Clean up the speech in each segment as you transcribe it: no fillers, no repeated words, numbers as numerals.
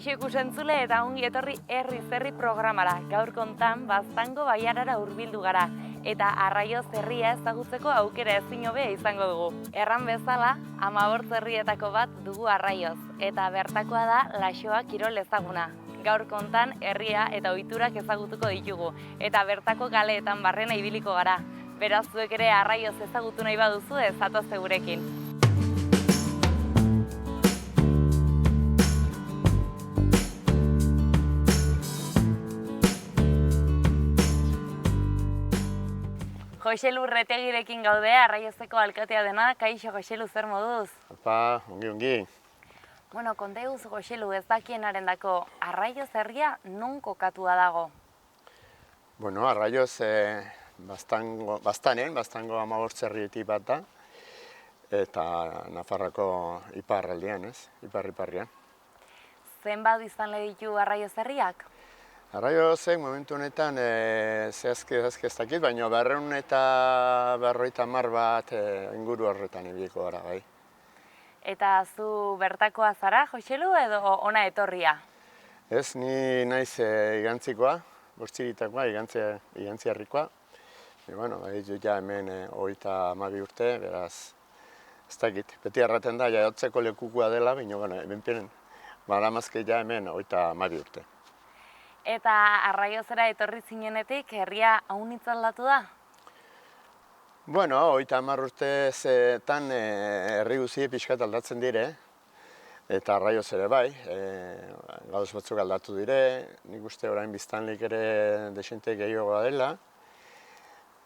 Kaixo ikusentzule eta ongi etorri herri zerri programara. Gaur kontan Baztango baiarara hurbildu gara eta Arraioz herria ezagutzeko aukera ezin hobea izango dugu. Erran bezala, 15 herrietako bat dugu Arraioz eta bertakoa da Laxoa kirol ezaguna. Gaur kontan herria eta ohiturak ezagutuko ditugu eta bertako kaleetan barrena ibiliko gara. Beraz zuek ere Arraioz ezagutu nahi baduzu zatoze gurekin. Joselu Retegirekin gaude, Arraiozeko alkatea dena. Kaixo, Joselu, zer moduz? Opa, ongi. Bueno, konta eguzu, Joselu, ez dakienaren dako, Arraioz herria non kokatua dago? Bueno, Arraioz Baztango 15 herrietik bat da, eta Nafarroako iparraldean, ipar-iparrean. Zenbat biztanle ditu Arraioz herriak? Arraiozek momentu honetan zehazki ez dakit, baina 250 bat inguru horretan ibiliko gara, bai. Eta zu bertakoa zara, Joselu, edo ona etorria? Ez, ni naiz igantzikoa, bortziritakoa, igantziarrikoa. Bueno, ja hemen 32 urte, beraz, ez dakit. Beti erraten da, jaiotzeko lekukua dela, baina benpiren, baramazke ja hemen 32 urte. Eta Arraiozera etorri zinenetik herria haunitz aldatu da? Bueno, 30 urteetan herri guzie pixkat aldatzen dire, eta Arraioz ere bai, gauz batzuk aldatu dire, nik uste orain biztanlik ere desente gehiagoa dela.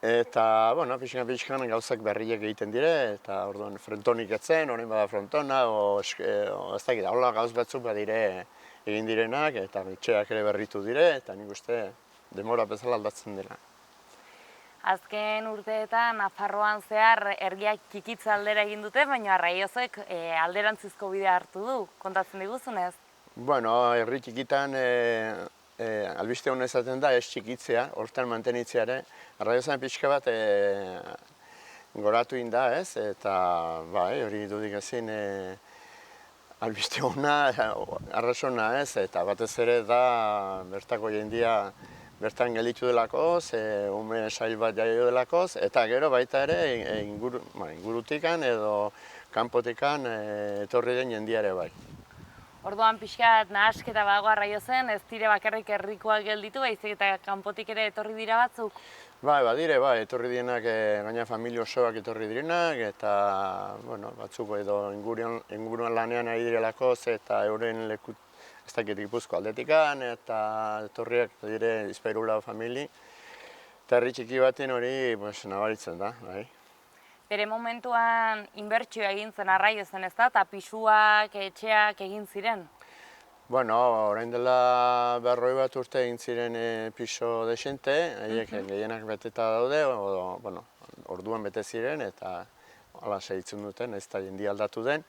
Eta, bueno, pixkan gauzak berriak egiten dire, eta orduan frontonik etzen, orain bada frontona, ez dakit, hola gauz batzuk badire egin direnak, eta etxeak ere berritu dire, eta nik uste denbora bezala aldatzen dela. Azken urteetan Nafarroan zehar herriak txikitze aldera egin dute, baina Arraiozek alderantzizko bidea hartu du, kontatzen diguzunez? Bueno, herri txikitan albiste hona esaten da ez txikitzea, hortan mantenitzea ere. Arraiozan pixka bat goratu da, ez? Eta hori dudik ezin albiste hona, arrazona, ez? Eta batez ere da bertako jendia bertan gelditu delakoz, ume sail bat jaio delakoz, eta gero baita ere ingurutikan edo kanpotikan etorri den jendiare bai. Orduan pixkat nahasketa badago Arraiozen, ez dire bakarrik herrikoak gelditu, baizik eta kanpotik ere etorri dira batzuk? Badire, etorri direnak, gaina familia osoak etorri direnak, eta batzuk edo inguruan lanean ari direlakoz, eta euren leku, ez dakit Gipuzko aldetikan, eta etorriak dire Bizpahiru famili. Eta herri txiki baten hori nabaritzen da, bai. Bere momentuan inbertsioa egin zen Arraiozen, ez da? Eta pisuak, etxeak egin ziren? Bueno, orain dela 40 bat urte egin ziren piso desente, haiek gehienak beteta daude, orduan bete ziren, eta hala segitzen duten, ez da jendia aldatu den.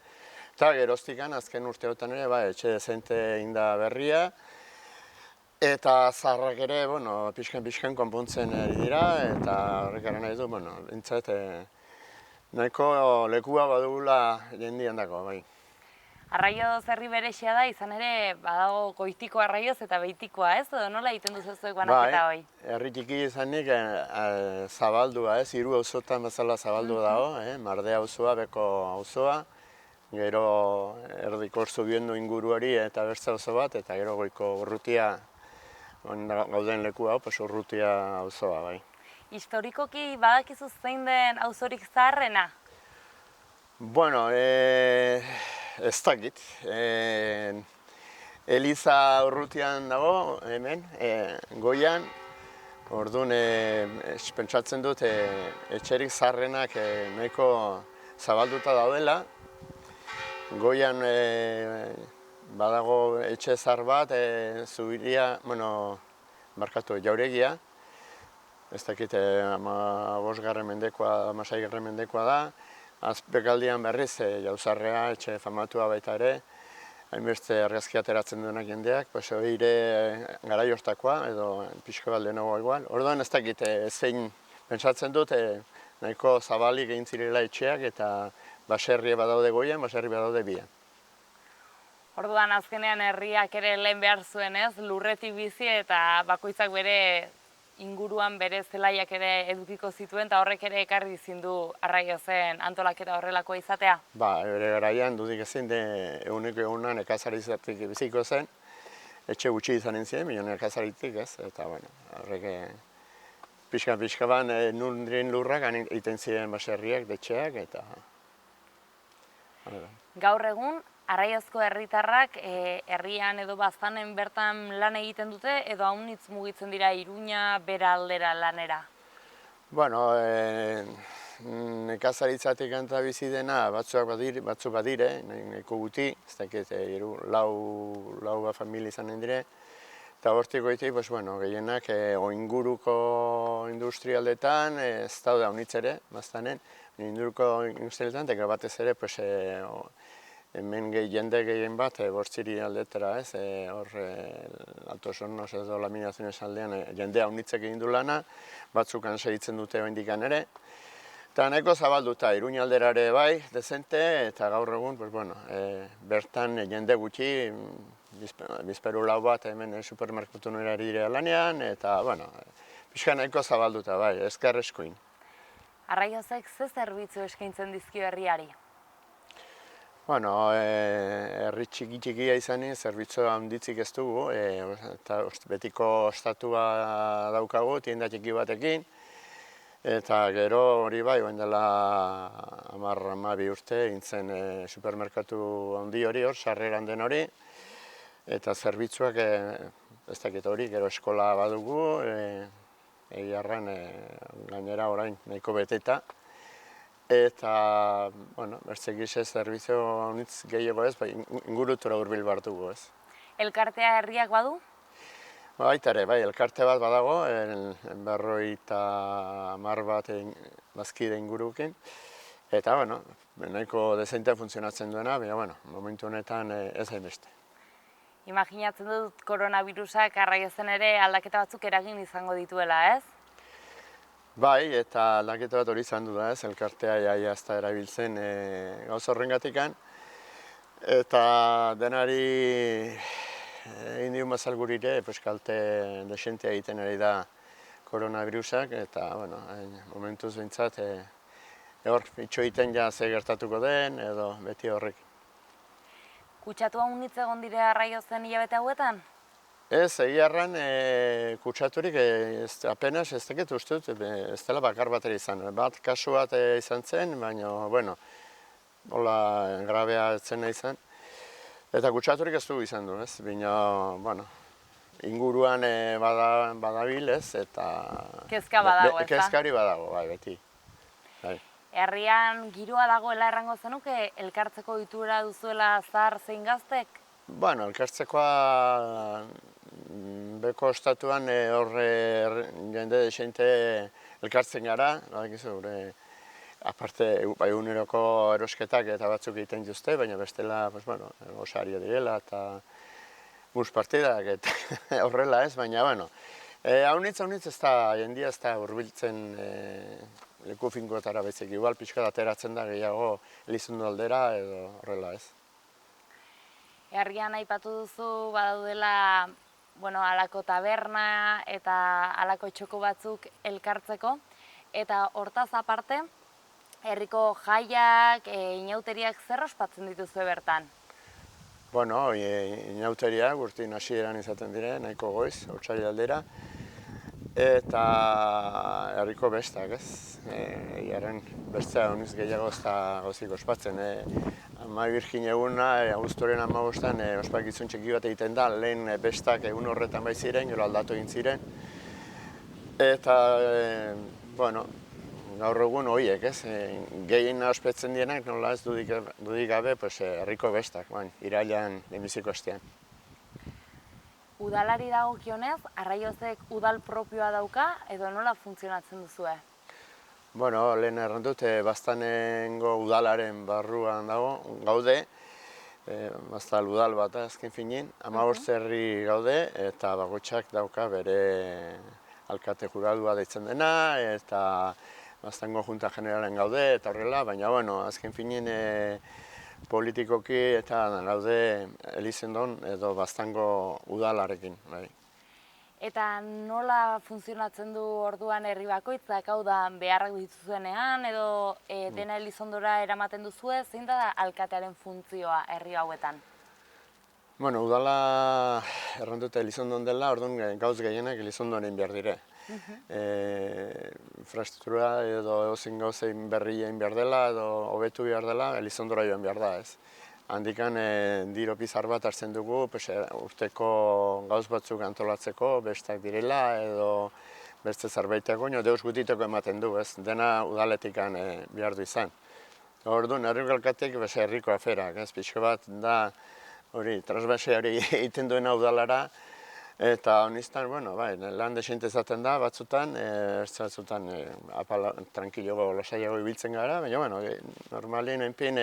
Eta geroztikan, azken urteotan ere, etxe dezente egin da berria, eta zaharrak ere, pixkan konpontzen ari dira, eta horrek gara nahi du, bintzat, nahiko lekua badugula jendian dako, bai. Arraioz herri berexia da, izan ere badago goitiko Arraioz eta beitikoa, ez? Edo nola egiten duzu zuek banaketa hoi? Herri txiki izanik zabaldua, 3 auzotan bezala zabaldua dago, Mardea auzoa, Beko auzoa, gero erdiko Zubiendu inguruari eta Bertza auzo bat, eta gero goiko Urrutia gauden leku hau, Urrutia auzoa, bai. Historikoki badakizu zein den auzorik zaharrena? Bueno, ez dakit. Eliza Urrutian dago, hemen, goian. Orduan, pentsatzen dut, etxerik zaharrenak nahiko zabalduta daudela. Goian badago etxe zahar bat, Zubiria, Jauregia. Ez dakit, 15. mendekoa, 16. mendekoa da. Azpekaldian berriz, Jauzarrea, etxe famatua baita ere, hainbeste argazki ateratzen duenak jendeak, hori ere garai hortakoa, edo pixko bat lehenagoa igual. Orduan ez dakit, zein pentsatzen dut, nahiko zabalik egin zirela etxeak, eta baserri badaude goian, baserri badaude bian. Orduan azkenean herriak ere lehen behar zuen, ez? Lurretik bizi eta bakoitzak bere inguruan bere zelaiak ere edukiko zituen eta horrek ere ekarri zindu Arraiozen antolaketa horrelakoa izatea. Bere garaian dudik ezin eguneko egunan nekazarizatik biziko zen, etxe gutxi izanen ziren, baina nekazaritik ez, eta horrek pixka ban nundrin lurrak egiten ziren baserriak, detxeak, eta... Gaur egun, Arraiozko herritarrak herrian edo bazanen bertan lan egiten dute edo haunitz mugitzen dira Iruña bera aldera lanera? Nekazaritzatik eta bizi dena batzuk badire, nahiko guti, ez dakit lau familia izanen dire, eta hortik goitik, gehienak inguruko industrialdetan ez daude haunitz ere, baztanen, inguruko industrialdetan, eta batez ere, hemen jende gehien bat bortziri aldetara, ez, hor Alto Hornos edo Laminaziones aldean jende haunitzek egin du lana, batzukan segitzen dute oraindik ere. Eta nahiko zabalduta, Iruña aldera ere bai, dezente, eta gaur egun, bertan jende gutxi, bizperu lau bat hemen supermerkatu nire dire lanean, eta, pixka nahiko zabalduta bai, ezker eskuin. Arraiozek ze zerbitzu eskaintzen dizkio herriari? Herri txikia izanen, zerbitzu handitzik ez dugu, eta betiko ostatua daukagu, tienda txiki batekin, eta gero hori bai, oen dela 10-12 urte, intzen supermerkatu handi hori hor, sarreran den hori, eta zerbitzuak, ez dakit hori, gero eskola badugu, egiarran gainera orain nahiko beteta, eta, bertzegize zerbizio honitz gehiago ez, ingurutura hurbil bartugu ez. Elkartea herriak badu? Baita ere, elkarte bat badago, 50 bat bazkide ingurukin, eta, nahiko dezente funtzionatzen duena, baina, momentu honetan ez hainbeste. Imaginatzen dut koronavirusak Arraiozen ere aldaketa batzuk eragin izango dituela, ez? Bai, eta aldaketa bat hori izan du da, ez, elkartea jaia ez da erabiltzen gauza horrengatikan, eta denari indiun bazal gurire, kalte desentea egiten ari da koronavirusak, eta, momentuz behintzat, hor, itxo egiten ja ze gertatuko den, edo beti horrek. Kutsatu haunitz egon dire Arraiozen hilabete hauetan? Ez, egiarran kutsaturik apenas ez dakit uste dut, ez dela bakar bat ere izan. Bat kasu bat izan zen, baina, hola grabea etzen izan. Eta kutsaturik ez dugu izan du, ez? Baina, inguruan badabil, ez? Eta... Kezka badago, ez da? Kezkari badago, bai, beti. Herrian giroa dagoela errango zenuke, elkartzeko ohitura duzuela zahar zein gaztek? Elkartzekoa beko ostatuan horre jende desente elkartzen gara, aparte eguneroko erosketak eta batzuk egiten dituzte, baina bestela gosaria direla eta bus partidak eta horrela ez, baina haunitz ez da, jendia ez da hurbiltzen leku finkoetara bezik, igual pixka ateratzen da gehiago Elizondo aldera edo horrela ez. Herrian aipatu duzu badaudela halako taberna eta halako txoko batzuk elkartzeko, eta hortaz aparte, herriko jaiak, inauteriak zer ospatzen dituzue bertan? Inauteriak urtin hasieran izaten dire, nahiko goiz, otsaila aldera, eta herriko bestak, ez? Egiaren bestea honiz gehiago ez da gauzik ospatzen. Ama Birgin eguna, abuztuaren 15-an ospakizun txiki bat egiten da, lehen bestak egun horretan bai ziren, gero aldatu egin ziren. Eta, gaur egun horiek, ez? Gehien ospetzen dienak, nola ez dudik gabe, herriko bestak, irailean lehenbiziko hastean. Udalari dagokionez, Arraiozek udal propioa dauka edo nola funtzionatzen duzue? Lehen errandut, Baztanengo udalaren barruan gaude, Baztal udal bat azken finin, 15 herri gaude, eta bakoitzak dauka bere alkate juradua deitzen dena, eta Baztango Junta Generalen gaude, eta horrela, baina azken finin politikoki eta gaude Elizondon edo Baztango udalarekin. Bai. Eta nola funtzionatzen du orduan herri bakoitzak, hau da beharrak dituzuenean edo dena Elizondora eramaten duzue, zein da alkatearen funtzioa herri hauetan? Bueno, udala erranduta Elizondon dela, orduan gauz gehienak Elizondon egin behar dire. Infrastruktura edo edozein gauzein berri egin behar dela edo hobetu behar dela, Elizondora joan behar da, ez. Handikan diru pizar bat hartzen dugu, urteko gauz batzuk antolatzeko, bestak direla edo beste zerbaiteko, deus gutiteko ematen du, ez. Dena udaletikan behar du izan. Orduan, herriko alkatek herriko aferak, ez. Pixko bat da, hori, transbase hori egiten duena udalara, eta honiztan, bueno, bai, lan desente izaten da batzutan, batzutan tranquilogo, lasaiago ibiltzen gara, baina, bueno, normalien enpin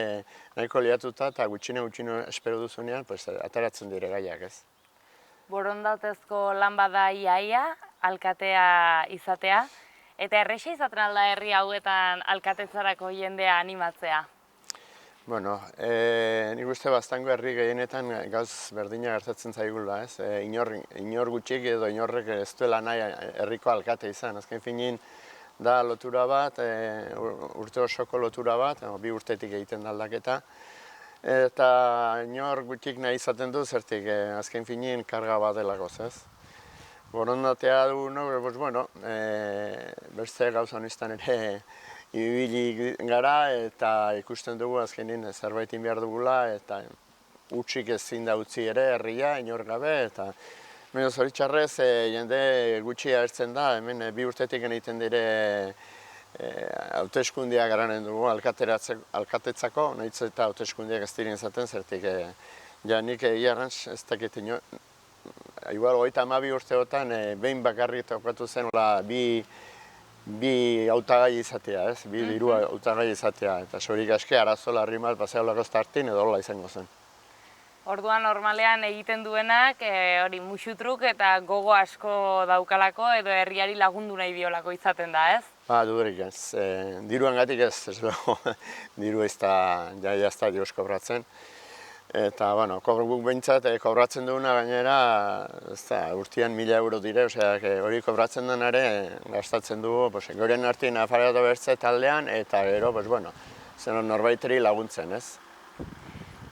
nahiko liatuta eta gutxino espero duzunean, ateratzen dire gaiak, ez. Borondatezko lan bada iaia, alkatea izatea, eta erresa izaten alda herri hauetan alkatetzarako jendea animatzea? Bueno, nik uste Baztango herri gehienetan gauz berdina gertatzen zaigula, ez? Inor gutxik edo inorrek ez duela nahi herriko alkate izan. Azken finin da lotura bat, urte osoko lotura bat, 2 urtetik egiten da aldaketa. Eta inor gutxik nahi izaten du, zertik azken finin karga bat delakoz, ez? Borondatea du, bueno, beste gauza honistan ere ibili gara eta ikusten dugu azkenin zerbait behar dugula eta utxik ezin da utzi ere herria, inor gabe eta zoritxarrez jende gutxi agertzen da, hemen 2 urtetik egiten dire hauteskundiak garanen dugu alkatetzako, nahiz eta hauteskundiak ez diren izaten zertik nik egiarrantz ez dakit igual 32 urteotan behin bakarrik tokatu zen bi hautagai izatea, ez? Bi diru hautagai izatea, eta sorik aske arazo larri bat paseolako startin edo hola izango zen. Orduan normalean egiten duenak hori musutruk eta gogo asko daukalako edo herriari lagundu nahi diolako izaten da, ez? Dudarik ez. Diruangatik ez dago. Diru ez da dios kobratzen. Eta, bueno, guk behintzat kobratzen duguna gainera, urtean 1000 euro dire, hori kobratzen denare gastatzen dugu, goren artien afariatu bertze taldean, eta gero, norbaiteri laguntzen, ez?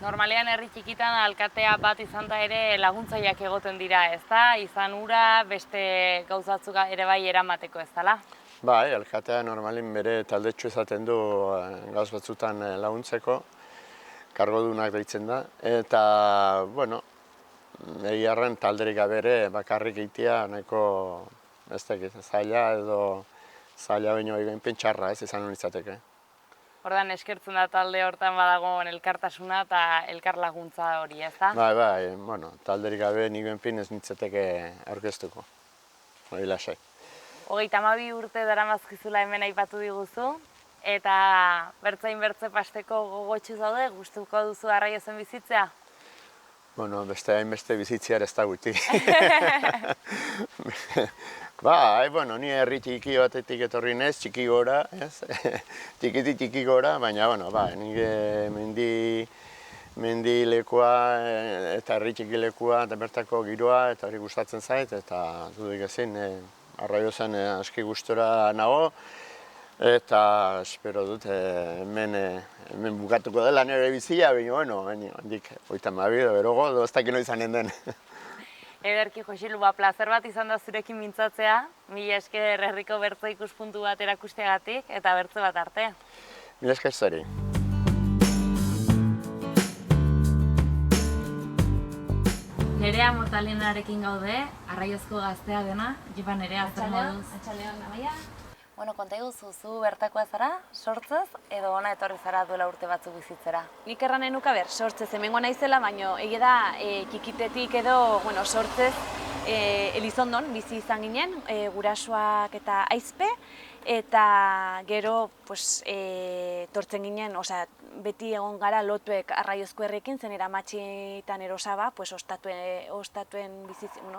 Normalean herri txikitan alkatea bat izan da ere laguntzaileak egoten dira, ez da? Izan ura, beste gauzatzuk ere bai eramateko, ez dela? Bai, alkatea normalin bere taldetxo izaten du gauz batzutan laguntzeko, kargodunak deitzen da, eta, bueno, egiarren talderik gabere bakarrik egitea nahiko, ez dakit, zaila edo zaila baino egin pentsarra ez izan izateke. Ordan eskertzen da talde hortan badagoen elkartasuna eta elkar laguntza hori, ez da? Bai, bueno, talderik gabe niguen pin ez nintzateke aurkeztuko, hori lasai. 32 urte daramazkizula hemen aipatu diguzu, eta bertze pasteko gogotxu zaude, gustuko duzu Arraiozen bizitzea? Bueno, hainbeste bizitziar ez da guti. Bueno, ni herri txiki batetik etorri nez, txiki gora, ez? Txiki gora, baina, nik mendi lekua eta herri txiki lekua eta bertako giroa eta hori gustatzen zait, eta dudik ezin, Arraiozen aski gustora nago, eta espero dut hemen bukatuko dela nire bizia, baina, handik 32 edo berogo, ez dakit noiz izanen den. Ederki, Josilu, plazer bat izan da zurekin mintzatzea, mila esker herriko bertze ikuspuntu bat erakusteagatik eta bertze bat arte. Mila esker zari. Nerea Mortalenarekin gaude, Arraiozko gaztea dena, Jipa Nerea zer moduz. Atxaleon, Amaia. Bueno, konta iguzu, zu bertakoa zara, sortzez, edo ona etorri zara duela urte batzuk bizitzera? Nik erranen nuka sortzez hemengo naizela, baina egia da txikitetik edo sortzez Elizondon bizi izan ginen, gurasoak eta aizpe, eta gero tortzen ginen, beti egon gara lotuek Arraiozko herriekin, zen eramatxitan erosaba,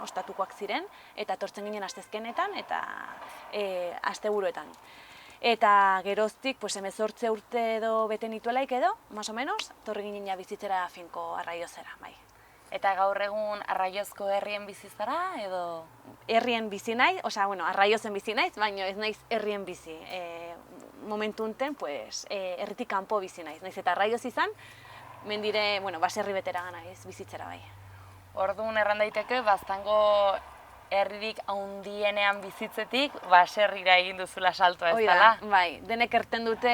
ostatukoak ziren, eta tortzen ginen astezkenetan eta asteburuetan. Eta geroztik, pues, 18 urte edo bete nituelaik edo, más o menos, torri ginen ja bizitzera finko Arraiozera, bai. Eta gaur egun Arraiozko herrien bizi zara edo? Herrien bizi naiz, osea, bueno, Arraiozen bizi naiz, baina ez naiz herrien bizi. Momentu unten, pues, herritik kanpo bizi naiz. Naiz eta Arraioz izan, mendire, bueno, baserri betera naiz bizitzera bai. Orduan erran daiteke, Baztango herririk handienean bizitzetik baserrira egin duzula saltoa, ez dela? Bai, denek erten dute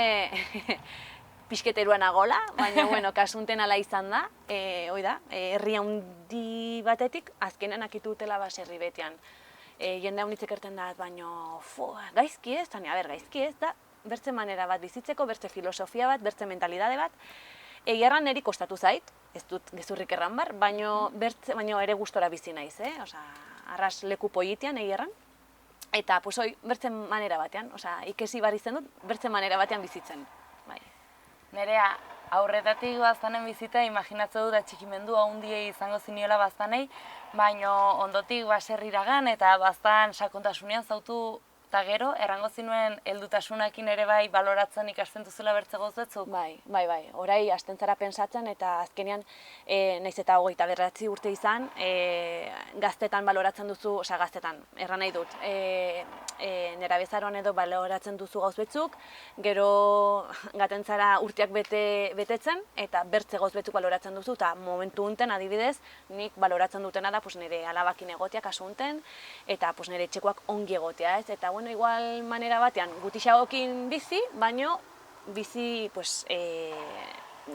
pixketeruan agola, baina, bueno, kasunten ala izan da, herri handi batetik, azkenean akitu dutela baserri betean. Jende haunitzek erten da, baina, gaizki ez, gaizki ez, da, bertze manera bat bizitzeko, bertze filosofia bat, bertze mentalidade bat. Egia niri kostatu zait, ez dut gezurrik erran bar, baina ere gustora bizi naiz, Osa, arras leku politean egia erran. Eta, pues, bertze manera batean, osa, ikesi bar izen dut, bertze manera batean bizitzen. Bai. Nerea, aurretatik Baztanen bizita, imaginatzen dut atxikimendu handiei izango ziniola Baztanei, baina ondotik baserriragan eta Baztan sakontasunean zautu eta gero, errango zinuen heldutasunakin ere bai baloratzen ikasten duzula bertze gauzetzuk? Bai. Orai hasten zara pentsatzen eta azkenean, naiz eta 29 urte izan, gaztetan baloratzen duzu, osea gaztetan, erran nahi dut, nerabezaroan edo baloratzen duzu gauz betzuk, gero gaten zara urteak betetzen eta bertze gauz betzuk baloratzen duzu, eta momentu unten adibidez, nik baloratzen dutena da nire alabakin egotea kasu unten, eta nire etxekoak ongi egotea, ez? Eta bueno, igual manera batean gutixagokin bizi, baino bizi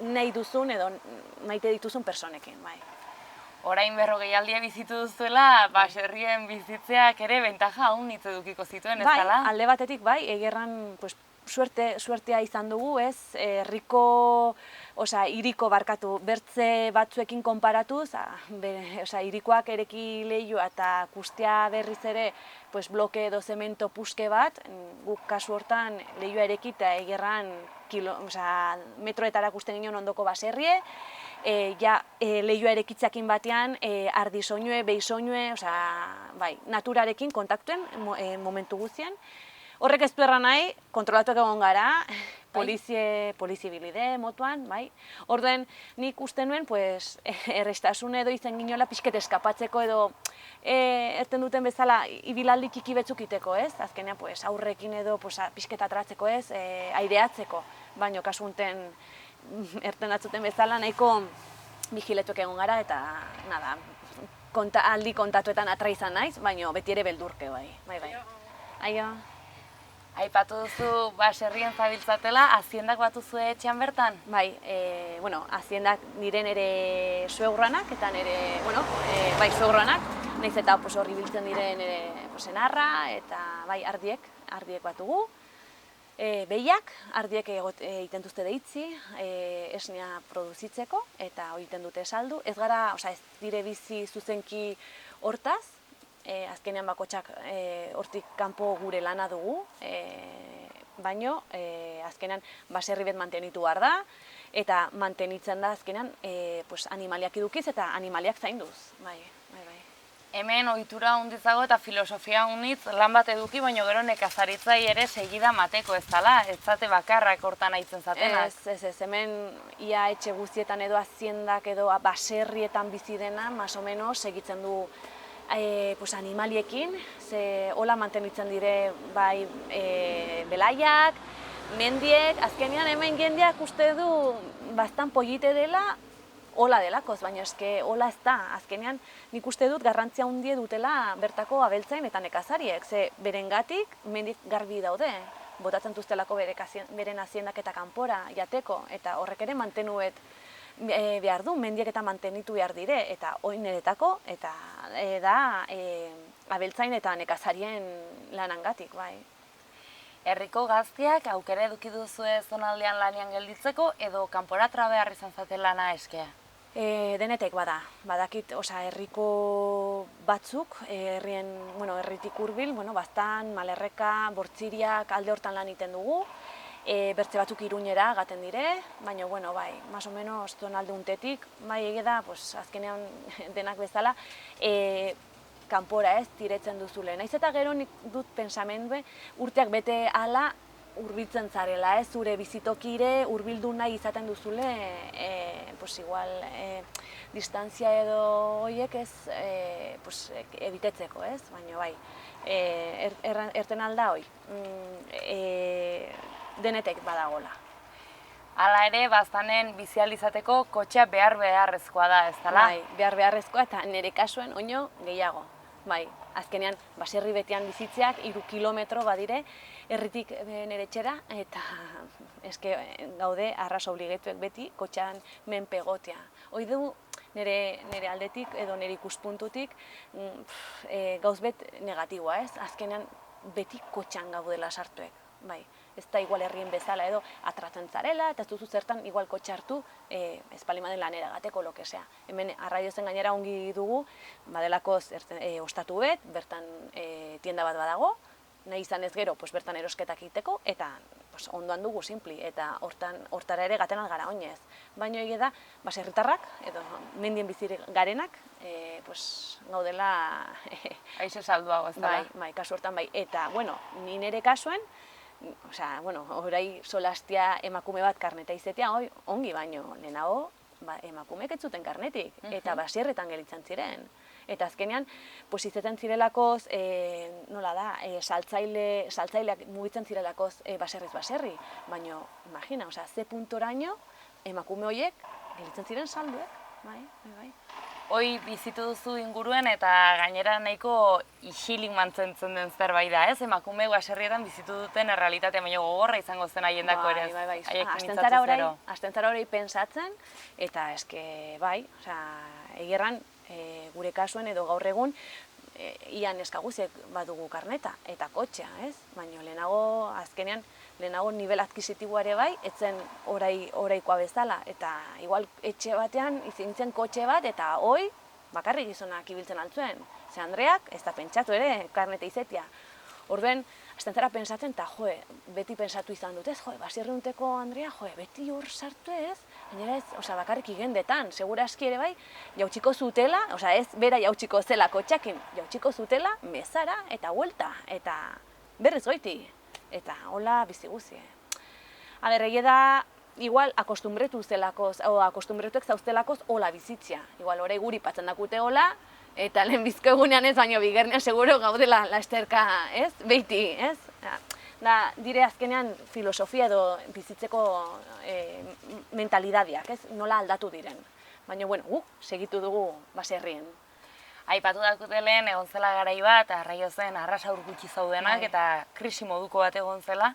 nahi duzun edo maite dituzun personekin, bai. Orain 40 bizitu duzuela, baserrien bizitzeak ere bentaja haunitz edukiko zituen, ez dela? Bai, alde batetik bai, egerran suertea izan dugu, ez? Hiriko barkatu, bertze batzuekin konparatuz, hirikoak ereki lehioa eta kustea berriz ere bloke edo zemento puske bat, guk kasu hortan lehioa ereki eta egerran metroetara kusten ginen ondoko baserrie, lehioa erekitzakin batean ardi soinue, behi soinue, naturarekin kontaktuen momentu guztien. Horrek ez du erran nahi, kontrolatuak egon gara, polizibilide motuan, bai. Orduen nik uste nuen, errestasun edo izan ginoela pixket eskapatzeko edo erten duten bezala ibilaldi kiki betzuk iteko, ez? Azkenean aurrekin edo pixket atratzeko, ez? Aireatzeko, baino kasunten erten datzuten bezala nahiko bigiletuak egon gara eta nada, aldi kontatuetan atra izan naiz, baino beti ere beldurke, bai. Aio. Aipatu duzu baserrien zabiltzatela, haziendak batuzue etxean bertan? Bai, haziendak niren ere suegranak eta nire, suegranak, nahiz eta horri biltzen diren nire enarra eta ardiek batugu. Behiak, ardiek egiten duzte deitzi, esnea produzitzeko eta egiten dute saldu. Ez gara, ez dire bizi zuzenki hortaz, azkenean bakotxak hortik kanpo gure lana dugu, baino azkenean baserri bet mantenitu behar da, eta mantenitzen da azkenean animaliak edukiz eta animaliak zainduz. Hemen ohitura hundizago eta filosofia hunitz lan bat eduki, baino gero nekazaritzai ere segida mateko ez dela, ez zate bakarrak hortan aitzen zatenak. Ez, hemen ia etxe guztietan edo haziendak edo baserrietan bizi dena, más o menos, segitzen du animaliekin, hola mantenitzen dire bai belaiak, mendiek, azkenean hemen jendeak uste du bastan polite dela, hola delakoz, baina eske hola ez da, azkenean nik uste dut garrantzia handie dutela bertako abeltzain eta nekazariek, ze berengatik mendik garbi daude, botatzen duztelako beren haziendak eta kanpora jateko, eta horrek ere mantenuet behar du, mendiek eta mantenitu behar dire, eta oineretako, eta da abeltzain eta nekazarien lanangatik, bai. Herriko gaztiak aukera eduki duzue zonaldean lanian gelditzeko edo kanpora behar izan zaten lana eskea? Denetek badakit, herriko batzuk, herritik hurbil, Baztan, Malerreka, Bortziriak alde hortan lan egiten dugu, bertze batzuk Iruñera gaten dire, baina, más o menos zonalde untetik, ege da, azkenean denak bezala, kanpora ez, tiretzen duzule. Naiz eta gero nik dut pensamendue, urteak bete ala, hurbiltzen zarela, ez? Zure bizitokire hurbildu nahi izaten duzule, pues igual distantzia edo horiek ez ebitetzeko, ez? Baina bai, erten alda hoi, denetek badagola. Hala ere, baztanen bizializateko kotxea beharrezkoa da, ez dela? Bai, beharrezkoa eta nire kasuen oino gehiago. Bai, azkenean, baserri betian bizitzeak 3 kilometro badire, herritik nire etxera, eta eske gaude arras obligetuek beti kotxean menpe egotea. Hoi du nire aldetik edo nire ikuspuntutik gauz bet negatiboa, ez? Azkenean beti kotxean gaudela sartuek, bai. Ez da igual herrien bezala edo atratzen zarela, eta ez duzu zertan igual kotxe hartu, ez palimaden lanera gateko, loke sea. Hemen Arraiozen gainera ongi dugu, badelakoz ostatu bet, bertan tienda bat badago, nahi izan ez gero, bertan erosketak egiteko, eta ondoan dugu simpli, eta hortara ere gaten algara oinez. Baina egia da, baserritarrak, edo mendien bizirik garenak, gaudela... Aize salduago, ez dela? Bai, kasu hortan bai. Eta, bueno, ni nire kasuen, orai solastia emakume bat karneta izetea, ongi baino, lehenago emakumeek ez zuten karnetik, eta baserretan gelitzen ziren. Eta azkenean, izeten zirelakoz, nola da, saltzaileak mugitzen zirelakoz baserriz baserri, baina, imagina, ze puntoraino emakume horiek gelitzen ziren salduek, bai. Hoi bizitu duzu inguruen eta gainera nahiko isilik mantzentzen den zerbait da, ez? Emakume baserrietan bizitu duten errealitatea baino gogorra izango zen haiendako ere. Bai. Hasten zara orai pentsatzen, eta eske bai, egerran gure kasuen edo gaur egun ia neska guztiek badugu karneta eta kotxea, ez? Baina lehenago nivel adkisitiboa ere bai, etzen oraikoa bezala, eta igual etxe batean izintzen kotxe bat, eta hoi bakarrik gizonak ibiltzen altzuen. Ze Andreak ez da pentsatu ere karneta izetia. Orduen, hasten zara pentsatzen, eta beti pentsatu izan dut, ez, baserriunteko Andrea, beti hor sartu ez, gainera ez, bakarrik igendetan, seguraski ere bai, jautsiko zutela, ez bera jautsiko zela kotxakin, jautsiko zutela mezara eta huelta, eta berriz goiti. Eta hola bizi guzie. Egia da, igual akostumbretu zelakoz, o akostumbretuek zauztelakoz hola bizitzia. Igual orai guri patzen dakute hola, eta lehen bizko egunean ez, baino bigernean seguro gaudela lasterka, ez? Beiti, ez? Da, dire azkenean filosofia edo bizitzeko mentalidadiak, ez? Nola aldatu diren. Baina, bueno, segitu dugu baserrien. Aipatu dakutelen egon zela garai bat, Arraiozen arrasa gutxi zaudenak eta krisi moduko bat egon zela.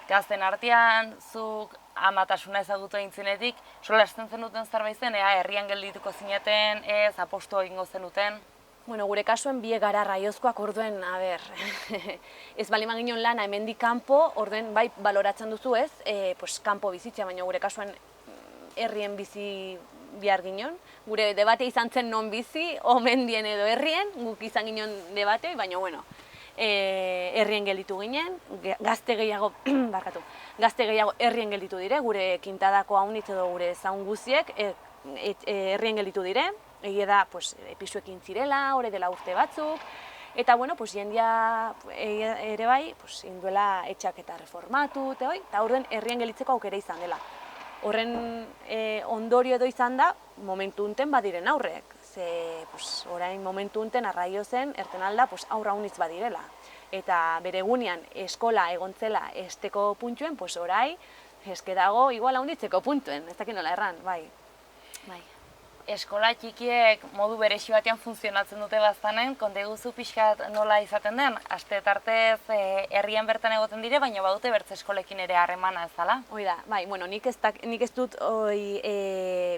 Gazten artean, zuk amatasuna ezagutu egin zinetik, solasten zenuten zerbait zen, herrian geldituko zineten, ez, apostu egingo zenuten? Bueno, gure kasuen bie gara Arraiozkoak orduen, ez baliman ginen lana hemendik kanpo, orduen bai baloratzen duzu ez, kanpo bizitzea, baina gure kasuen herrien bizi bihar ginen. Gure debate izan zen non bizi, omendien edo herrien, guk izan ginen debate, baina bueno, herrien gelditu ginen, gazte gehiago herrien gelditu dire, gure kintadako haunitz edo gure zaun guziek herrien gelditu dire, egia da episuekin zirela, hori dela urte batzuk, eta bueno, jendia ere bai, induela etxak eta reformatu, eta horren herrien gelditzeko aukera izan dela. Horren ondorio edo izan da, momentu unten badiren aurrek. Ze, orain momentu unten Arraiozen, erten alda, aurra unitz badirela. Eta bere egunean eskola egontzela esteko puntuen, orai, eske dago igual haunditzeko puntuen, ez dakit nola erran, bai. Eskola txikiek modu berezi batean funtzionatzen dute baztanen, konte guzu pixkat nola izaten den, aste tartez herrian bertan egoten dire, baina badute bertze eskolekin ere harremana ez dela? Hoi da, bai, bueno, nik ez dut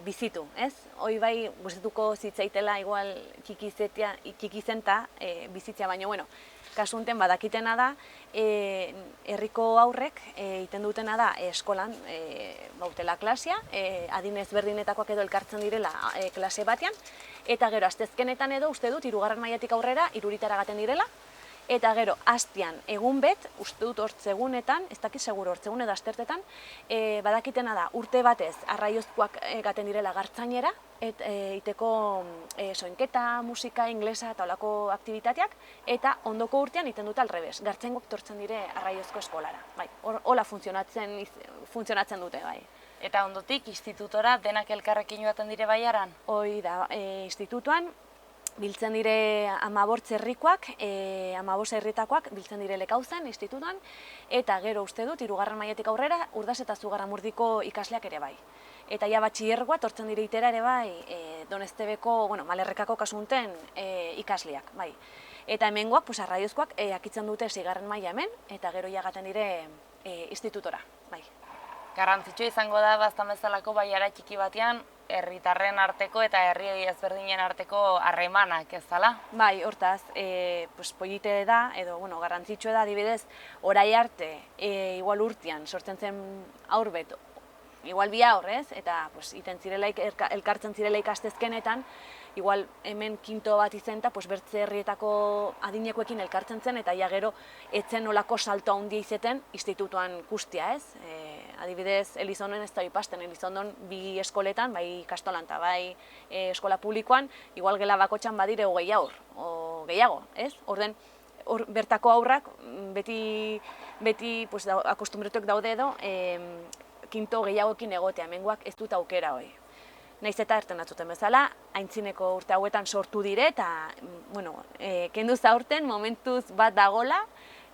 bizitu, ez? Hoi bai, gustatuko zitzaitela igual txikizenta bizitzea, baina, bueno, kasunten badakitena da, herriko aurrek egiten dutena da eskolan bautela klasia, adin ezberdinetakoak edo elkartzen direla klase batean, eta gero astezkenetan edo uste dut 3. mailatik aurrera 3 gaten direla, eta gero hastian egun bet, uste dut hortzegunetan, ez dakit seguru hortzegun edo astertetan, badakitena da urte batez arraiozkoak gaten direla gartzainera, iteko soinketa, musika, inglesa eta olako aktibitateak, eta ondoko urtean iten dute alrebes, gartzaingoak tortzen dire arraiozko eskolara. Bai, hola funtzionatzen dute, bai. Eta ondotik, institutora denak elkarrekin joaten dire Baiaran? Hoi da, institutuan, biltzen dire 15 herrikoak, 15 herritakoak biltzen dire lekauzen institutuan, eta gero uste dut, 3. mailatik aurrera, Urdaz eta Zugarramurdiko ikasleak ere bai. Eta ja batxillergoa tortzen dire itera ere bai, Donestebeko, Malerrekako kasunten ikasleak, bai. Eta hemengoak, arraiozkoak, akitzen dute 6. maila hemen, eta gero ja gaten dire institutora, bai. Garrantzitsua izango da, baztan bezalako Baiara txiki batean, herritarren arteko eta herri ezberdinen arteko harremanak, ez dala? Bai, hortaz, polite da, edo, garrantzitsua da, adibidez, orai arte, igual urtean, sortzen zen aurbet, igual bi aurrez, eta iten zirelaik, elkartzen zirelaik astezkenetan, igual hemen kinto bat izen eta bertze herrietako adinekoekin elkartzen zen, eta ja gero etzen nolako salto handia izeten institutuan guztia, ez? Adibidez, Elizonden ez da ipasten, Elizondon bi eskoletan, bai ikastolan eta bai eskola publikoan, igual gela bakotxan badire 20 aur, o gehiago, ez? Orden, bertako aurrak beti akostumbratuak daude edo, kinto gehiagoekin egotea, hemengoak ez dut aukera hori. Naiz eta erten atzuten bezala, aintzineko urte hauetan sortu dire, eta, kendu zaurten, momentuz bat dagola,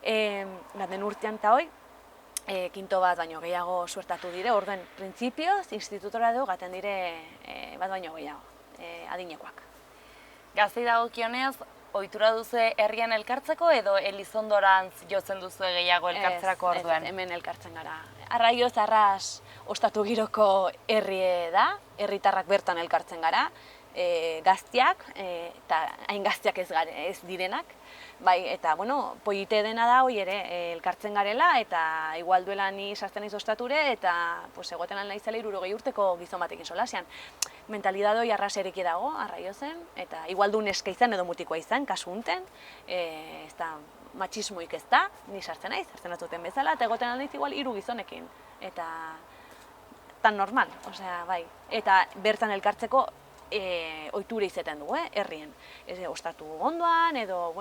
gaten urtean eta hoi, kinto bat baino gehiago suertatu dire, orden, printzipioz, institutora du, gaten dire bat baino gehiago, adinekoak. Gaztei dagokionez, ohitura duzu herrian elkartzeko edo Elizondorantz jotzen duzu gehiago elkartzerako orduan? Ez, hemen elkartzen gara. Arraioz arras ostatu giroko herrie da, herritarrak bertan elkartzen gara, gaztiak, eta hain gaztiak ez direnak, bai, eta, polite dena da, hoi ere, elkartzen garela, eta igual duela ni sartzen naiz ostature, eta egoten lan naizela 60 urteko gizon batekin solasean. Mentalidadoi arraseriki dago, arraiozen, eta igual du neska izan edo mutikoa izan, kasu unten, ez da matxismoik ez da, ni sartzen naiz, sartzen atzuten bezala, eta egoten lan naiz igual 3 gizonekin, eta tan normal, osea, bai, eta bertan elkartzeko ohitura izeten dugu, herrien. Ostatu ondoan, edo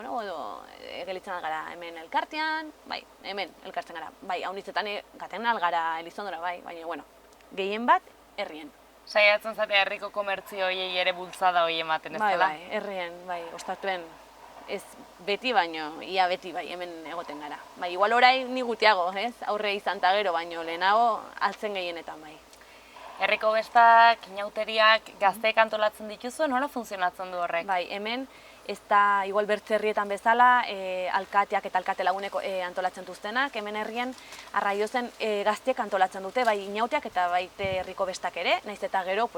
gelitzen gara hemen elkartean, bai, hemen elkartzen gara, bai, haunitzetan gaten algara Elizondora, bai, baina, gehien bat, herrien. Saiatzen zate herriko komertzio hoiei ere bultzada hoi ematen, ez dela? Bai, herrien, bai, ostatuen ez beti baino, ia beti bai, hemen egoten gara. Bai, igual orai ni gutiago, ez? Aurre izan ta gero baino lehenago altzen gehienetan, bai. Herriko bestak, inauteriak, gazteek antolatzen dituzu, nola funtzionatzen du horrek? Bai, hemen ez da igual bertze herrietan bezala, alkateak eta alkate laguneko antolatzen duztenak, hemen herrien arraiozen gazteek antolatzen dute, bai inauteak eta baite herriko bestak ere, naiz eta gero,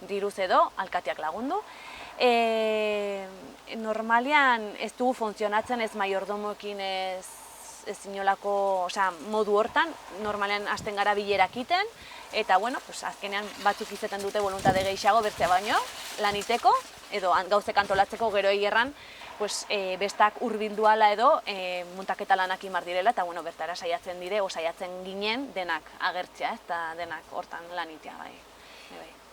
diruz edo alkateak lagundu. Normalian ez dugu funtzionatzen ez maiordomoekin ez inolako, modu hortan, normalean hasten gara bilerak iten, eta, azkenean batzuk izeten dute voluntade gehiago bertzea baino, laniteko, edo gauzek antolatzeko gero egerran, bestak hurbilduala edo muntaketa lanak imar direla, eta, bertara saiatzen dire, saiatzen ginen denak agertzea, eta denak hortan lanitea, bai.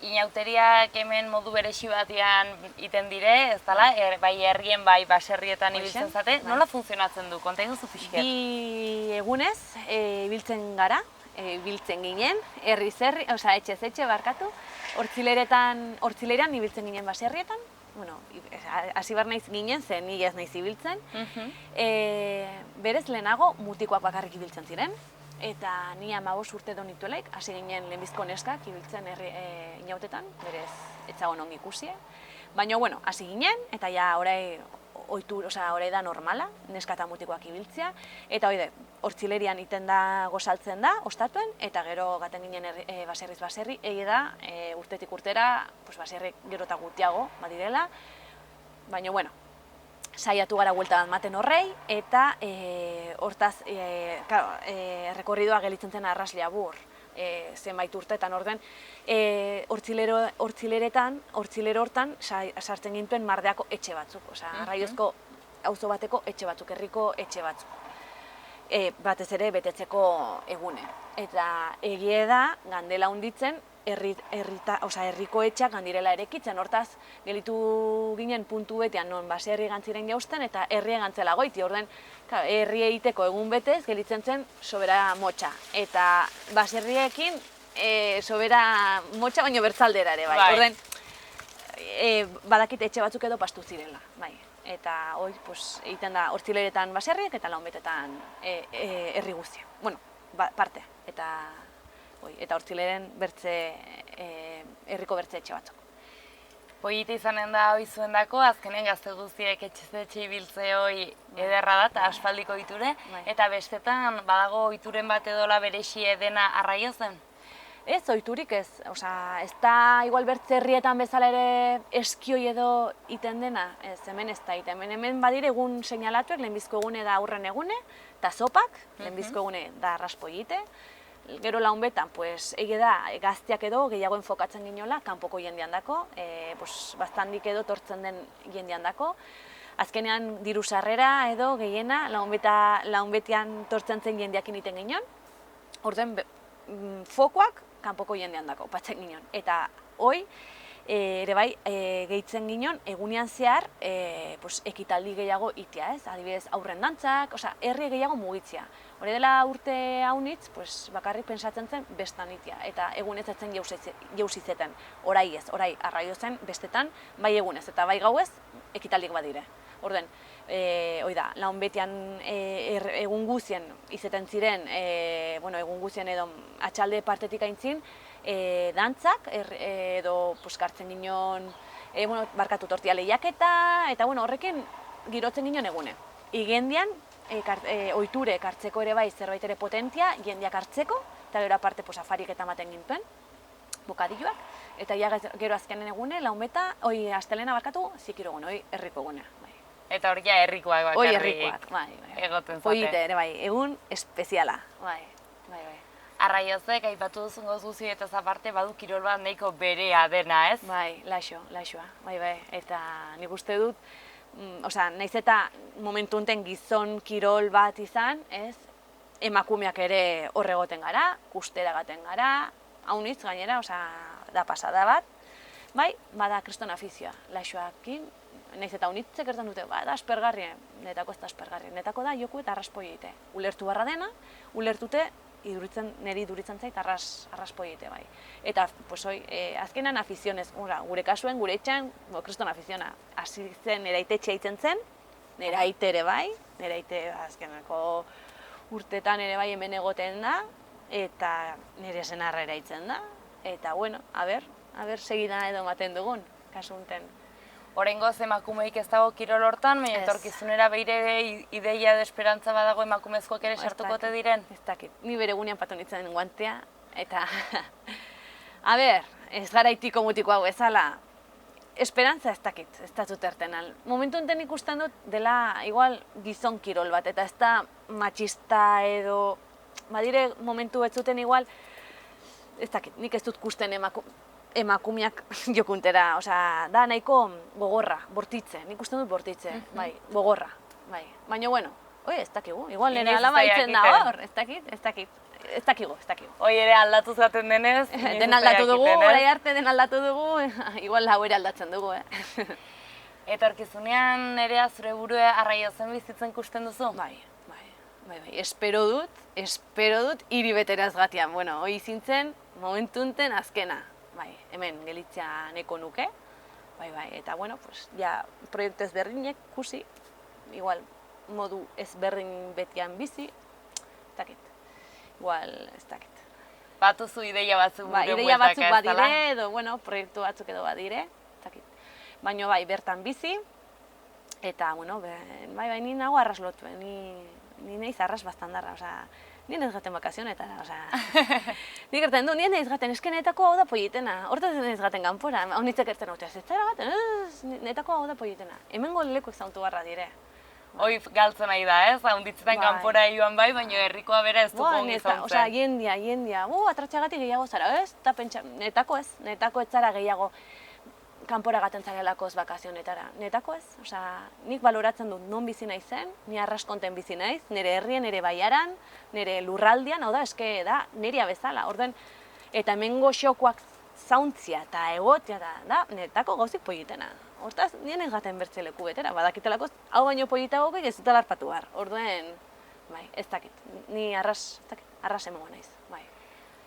Inauteriak hemen modu beresi batean iten dire, ez dala, bai herrien, bai baserrietan ibiltzen zate, nola funtzionatzen du, konta iguzu pixket? Bi egunez ibiltzen gara, biltzen ginen, herriz herri, etxez etxe barkatu, hortzileran ibiltzen ginen baserrietan, hasi behar naiz ginen, zen ni ez naiz ibiltzen, berez lehenago mutikoak bakarrik ibiltzen ziren, eta ni 15 urte edo nituelaik, hasi ginen lehenbizko neskak ibiltzen inautetan, berez etzagon ongi ikusie, baina, hasi ginen, eta ja orai da normala, neska eta mutikoak ibiltzea, eta hortzilerian iten da gozaltzen da, ostatuen, eta gero gaten ginen baserriz baserri, egi da, urtetik urtera, baserri gero eta gutiago badirela, baina, saiatu gara buelta bat maten horrei, eta hortaz, rekorridoa gelitzen zen arras labur, zenbait urteetan orden, hortzilero hortan sartzen gintuen mardeako etxe batzuk, arraiozko auzo bateko etxe batzuk, herriko etxe batzuk. Batez ere betetzeko egune. Eta egie da, gandela hunditzen, herriko etxeak gandirela erekitzen, hortaz, gelitu ginen puntu betean non baserri gantziren jausten eta herri gantzela goiti, orden, herri egiteko egun betez, gelitzen zen sobera motxa. Eta baserriekin sobera motxa baino bertzaldera ere, bai. Orden, badakit etxe batzuk edo pastu zirela, bai. Eta hoi, egiten da hortzileretan baserriek eta launbetetan herri guztia. Bueno, parte. Eta hortzileren herriko bertze etxe batzuk. Polita izanen da hoi zuendako, azkenen gazte guztiek etxe ibiltze hoi ederra da, eta aspaldiko ohiture, eta bestetan badago ohituren bat edola berexie dena Arraiozen? Ez, ohiturik ez. Ez da igual bertze herrietan bezala ere eskioi edo iten dena, ez, hemen ez da iten. Hemen badire egun seinalatuek, lehenbizko egune da aurren egune, eta zopak, lehenbizko egune da raspoite. Gero launbetan, ege da, gazteak edo gehiago enfokatzen ginola, kanpoko jendean dako, bastandik edo tortzen den jendean dako. Azkenean diru sarrera edo gehiena launbetian tortzen zen jendeak initen ginen. Orden fokoak kanpoko jendean dako, batzen ginen. Eta hoi, ere bai, gehitzen ginen, egunean zehar, ekitaldi gehiago itea, ez? Adibidez, aurren dantzak, herri gehiago mugitzea. Hore dela urte haunitz, bakarrik pensatzen zen bestan itea, eta egunez etzen jauzizeten. Orai ez, orai Arraiozen bestetan, bai egunez eta bai gauez, ekitaldik badire. Orden, hoi da, launbetian egun guzien izeten ziren, egun guzien edo atxalde partetik aintzin, dantzak, edo kartzen ginen, barkatu tortia lehiaketa, eta horrekin girotzen ginen egune. Igendian, ohiture hartzeko ere bai zerbait ere potentia, jendeak hartzeko, eta gero aparte afarik eta ematen gintuen, bokadilloak, eta gero azkenen egune, launbeta, astelena barkatu, zikiro egune, herriko egune. Eta hori herrikoak bakarrik. Hoi herrikoak, bai. Egoten zate. Polite ere bai, egun espeziala, bai. Arraiozek, aipatu duzun gozuzi eta aparte badu kirol bat nahiko berea dena, ez? Bai, laixoa, bai. Eta nik uste dut, nahiz eta momentu honetan gizon kirol bat izan, ez? Emakumeak ere horregoten gara, kustera gaten gara, haunitz gainera, da pasada bat. Bai, bada kriston afizioa, laixoakin, nahiz eta haunitzek gertan dute, da aspergarrien, netako ez da aspergarrien, netako da joku eta arraspoi egite. Ulertu barra dena, ulertute, niri iduritzen zait arraspoi egite bai. Eta, azkenan afizionez, gure kasuen, gure etxean, kriston afiziona. Hasi zen, nire aite etxea itzen zen, nire aite ere bai, nire aite azkenako urtetan ere bai hemen egoten da, eta nire senarra ere itzen da, eta, aber segida edo ematen dugun, kasu unten. Oraingoz emakumeik ez dago kirol hortan, baina etorkizunera beire ideia edo esperantza badago emakumezkoak ere sartukote diren? Ez dakit, ni bere gunean patu nintzen guantea, eta... ez gara itiko mutiko hau ezala, esperantza ez dakit, ez da zuterten al. Momentu enten ikusten dut dela igual gizon kirol bat, eta ez da matxista edo... Badire momentu betzuten igual, ez dakit, nik ez dut kusten emakumeak jokuntera, da nahiko gogorra, bortitze, nik uste dut bortitze, bai, gogorra, bai. Baina, ez dakigu, igual nire alama itzen da hor, ez dakigu. Hoi ere aldatu zaten denez, den aldatu dugu, orai arte den aldatu dugu, igual hau ere aldatzen dugu, Etorkizunean ere zure burua Arraiozen bizitzen kusten duzu? Bai, espero dut hiri beteraz gatian, hoi zintzen, momentu enten azkena. Bai, hemen gelitzea neko nuke, eta proiektu ezberdinek kusi, igual modu ezberdin betian bizi, ez dakit, Batuzu ideia batzuk gure bueltaka ez dela? Ideia batzuk badire, edo, proiektu batzuk edo badire, ez dakit. Baina bertan bizi, eta, ni nago arras lotu, ni nahiz arras bastandarra, nien ez gaten bakazionetara, nik gerten du, nien ez gaten, esken netako hau da poietena, hortaz ez gaten ganpora, hau nitzek erten hau, ez zara gaten, netako hau da poietena, hemengo lekuek zauntu barra dire. Hoi galtzen nahi da, ez? Haunditzetan kanpora joan bai, baina herrikoa bera ez dugu ongi zauntzen. Jendia, atratxagatik gehiago zara, ez? Eta pentsa, netako ez zara gehiago kanpora gaten zarelakoz bakazionetara. Netako ez, osea, nik baloratzen dut non bizi naizen, ni arraskonten bizi naiz, nire herrien, nire baiaran, nire lurraldian, hau da, eske da, nirea bezala. Orden, eta hemengo xokoak zauntzia eta egotea da, netako gauzik politena. Hortaz, nien egaten bertze leku betera, badakitelako hau baino politago ez dutela harpatu behar. Orduen, bai, ez dakit, ni arras emango naiz, bai.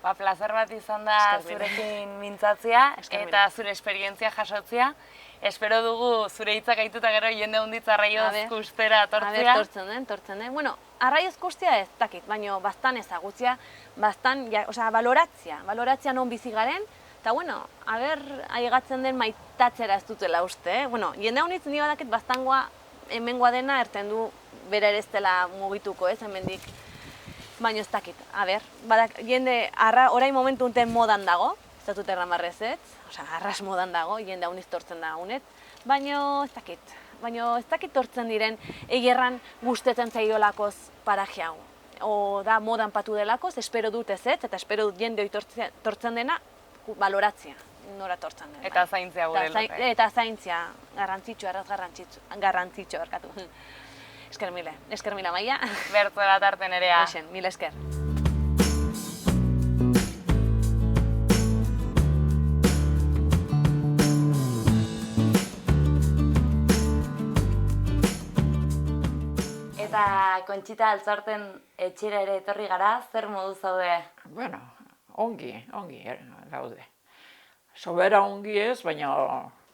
Plazer bat izan da Esker mila. zurekin mintzatzea Esker eta mila. zure esperientzia jasotzea. Espero dugu zure hitzak aituta gero jende hunditza arraioz Abe. kustera tortzea. Tortzen den. Bueno, arraioz kustia ez dakit, baina bastan ezagutzia, bastan, osea, baloratzia non bizi garen, eta bueno, aigatzen den maitatzera ez dutela uste, Bueno, jende honitz nire badakit bastangoa hemengoa dena erten du bera ere ez dela mugituko ez, hemendik. Baina ez dakit, jende orain momentu unten modan dago, ez dut erramarrez ez, osea, arras modan dago, jende hauniz tortzen da haunet, baina ez dakit tortzen diren egerran gustetzen zaidolakoz paraje hau. O da modan patu delakoz, espero dut ez, eta espero dut jende hori tortzen dena baloratzia, nora tortzen dena. Eta zaintzea gure lurre. Eta zaintzia, garrantzitsu barkatu. Esker mila Maia. Bertze bat arte Nerea. Hoxen, mila esker. Eta Kontxita Altzarten etxera ere etorri gara, zer modu zaude? Bueno, ongi gaude. Sobera ongi ez, baina